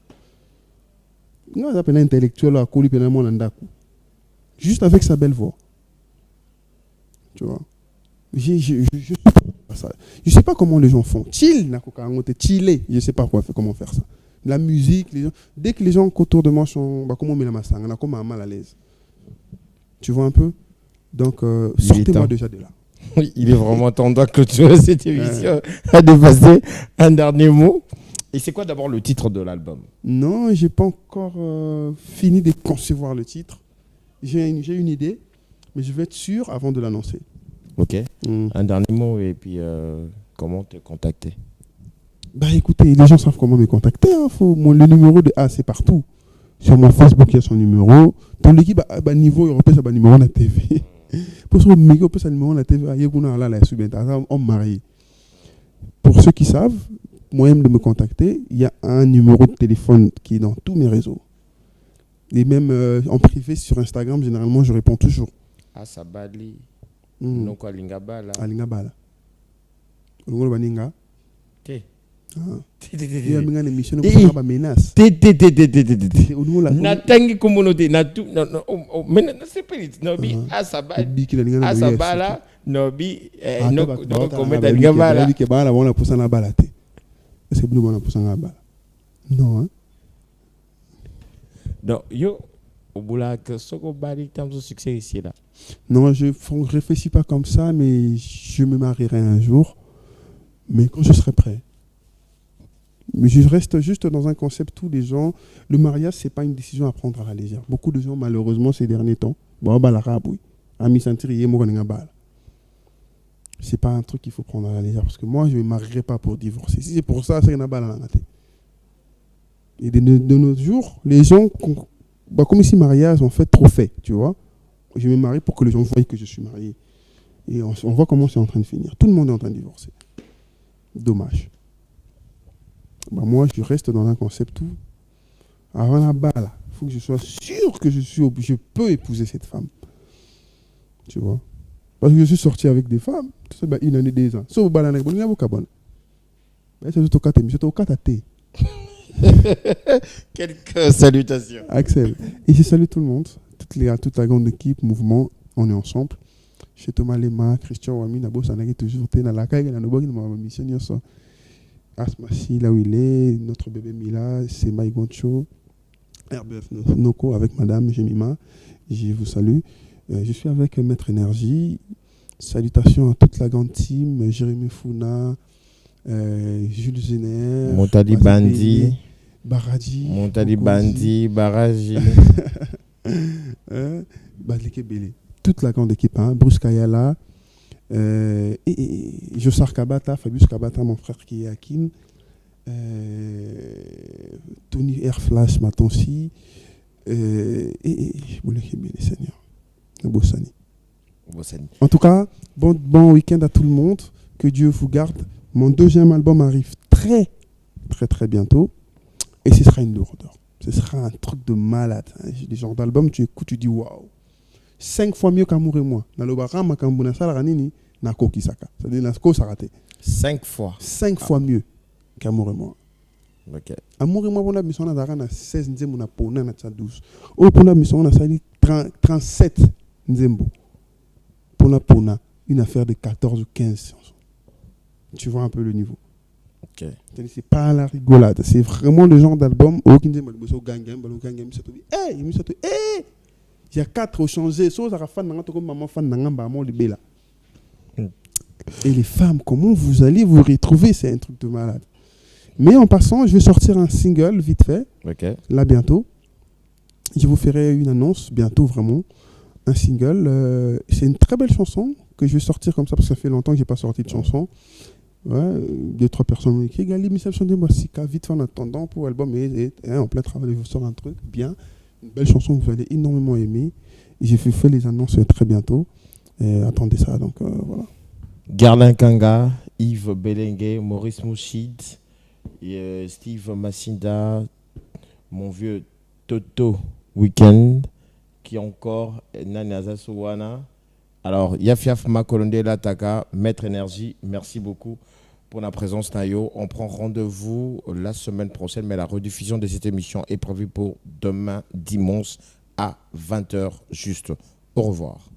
Non, ça s'appelle intellectuel, juste avec sa belle voix. Tu vois, je sais pas comment les gens font. Chill, je sais pas comment faire ça. La musique, les gens, dès que les gens autour de moi sont, comment on met la massang, on a comme un mal à l'aise. Tu vois un peu. Donc sortez-moi déjà de là. Oui, il est vraiment temps de clôturer cette émission. À dépasser un dernier mot. Et c'est quoi d'abord le titre de l'album? Non, j'ai pas encore fini de concevoir le titre. J'ai une idée. Mais je vais être sûr avant de l'annoncer. Ok. Un dernier mot et puis comment te contacter? Écoutez, les gens savent comment me contacter. Le numéro de A, c'est partout. Sur mon Facebook, il y a son numéro. Pour l'équipe, niveau européen, c'est numéro à la TV. Pour ce numéro, c'est numéro à la TV. On marie. Pour ceux qui savent, moyen de me contacter, il y a un numéro de téléphone qui est dans tous mes réseaux. Et même en privé sur Instagram, généralement, je réponds toujours. Asabali. Noko alingabala. Alingabala. Olungo baninga. Te. Il y a une émission qui va menace. Natangi komonote na tout mais c'est pas nobi asabali. Asabala nobi no kometa alingabala. Bi ke bala bona pusana bala te. Est-ce que bona pusana bala? Non. Donc yo au boulot que soko bari tant de succès ici là. Non, je ne réfléchis pas comme ça, mais je me marierai un jour. Mais quand je serai prêt. Mais je reste juste dans un concept où les gens... Le mariage, ce n'est pas une décision à prendre à la légère. Beaucoup de gens, malheureusement, ces derniers temps, c'est pas un truc qu'il faut prendre à la légère. Parce que moi, je ne me marierai pas pour divorcer. Si c'est pour ça, c'est une balle à la tête. Et de nos jours, les gens, comme ici, mariage, on fait trop fait, tu vois. Je me marie pour que les gens voient que je suis marié. Et on voit comment c'est en train de finir. Tout le monde est en train de divorcer. Dommage. Moi, je reste dans un concept où, avant la balle, il faut que je sois sûr que je peux épouser cette femme. Tu vois? Parce que je suis sorti avec des femmes, une année, 2 ans. Sauf balle, il y a beaucoup de c'est au kataté. Quelques salutations. Axel. Et je salue tout le monde, toute la grande équipe, mouvement, on est ensemble. Chez Thomas Lema, Christian Wami, Nabo Sanagé, toujours dans la caille, dans la mission, Asmassi, là où il est, notre bébé Mila, c'est Mike Goncho, RBF Noko avec Madame Jemima, je vous salue. Je suis avec Maître Énergie. Salutations à toute la grande team, Jérémy Founa, Jules Zener, Montali Bandi, Baradji, Montali Bandi, Baraji, Badleke Bélé. Toute la grande équipe, hein, Bruce Kayala, Jossar Kabata, Fabius Kabata, mon frère qui est à Kin, Tony Airflash, Matonsi, Bouleke Bélé, Seigneur, Bossani. En tout cas, bon week-end à tout le monde, que Dieu vous garde. Mon 2e album arrive très, très, très bientôt, et ce sera une lourdeur. Ce sera un truc de malade. Hein. Les genres d'albums, tu écoutes, tu dis waouh. 5 fois mieux qu'Amour et moi. Dans le barra, Makambuna Salaranini, Nako Kisaka. C'est-à-dire, Nako Sarate. 5 fois. 5 fois mieux qu'Amour et moi. Ok. Amour et moi, on a mis son adara na 16 nzembo na pona na 12. Oh, on a mis son sali 37 nzembo. Pona, une affaire de 14 ou 15. Tu vois un peu le niveau. Ok. C'est pas la rigolade. C'est vraiment le genre d'album. Il y a 4 changés. Et les femmes, comment vous allez vous retrouver? C'est un truc de malade. Mais en passant, je vais sortir un single vite fait. Okay. Là, bientôt. Je vous ferai une annonce bientôt, vraiment. Un single. C'est une très belle chanson que je vais sortir comme ça parce que ça fait longtemps que je n'ai pas sorti de chanson. Ouais, 2-3 personnes m'ont écrit Gali, mais ça me moi vite fait en attendant pour l'album et en plein travail, je vous sors un truc bien, une belle chanson que vous allez énormément aimer. Et j'ai fait les annonces très bientôt. Et attendez ça, donc voilà. Garlin Kanga, Yves Belengue, Maurice Mouchid, Steve Massinda, mon vieux Toto Weekend, qui encore Nanaza Souwana. Alors, Yafiaf Makolonde Lataka, Maître Énergie, merci beaucoup pour la présence, Nayo. On prend rendez-vous la semaine prochaine, mais la rediffusion de cette émission est prévue pour demain, dimanche, à 20h juste. Au revoir.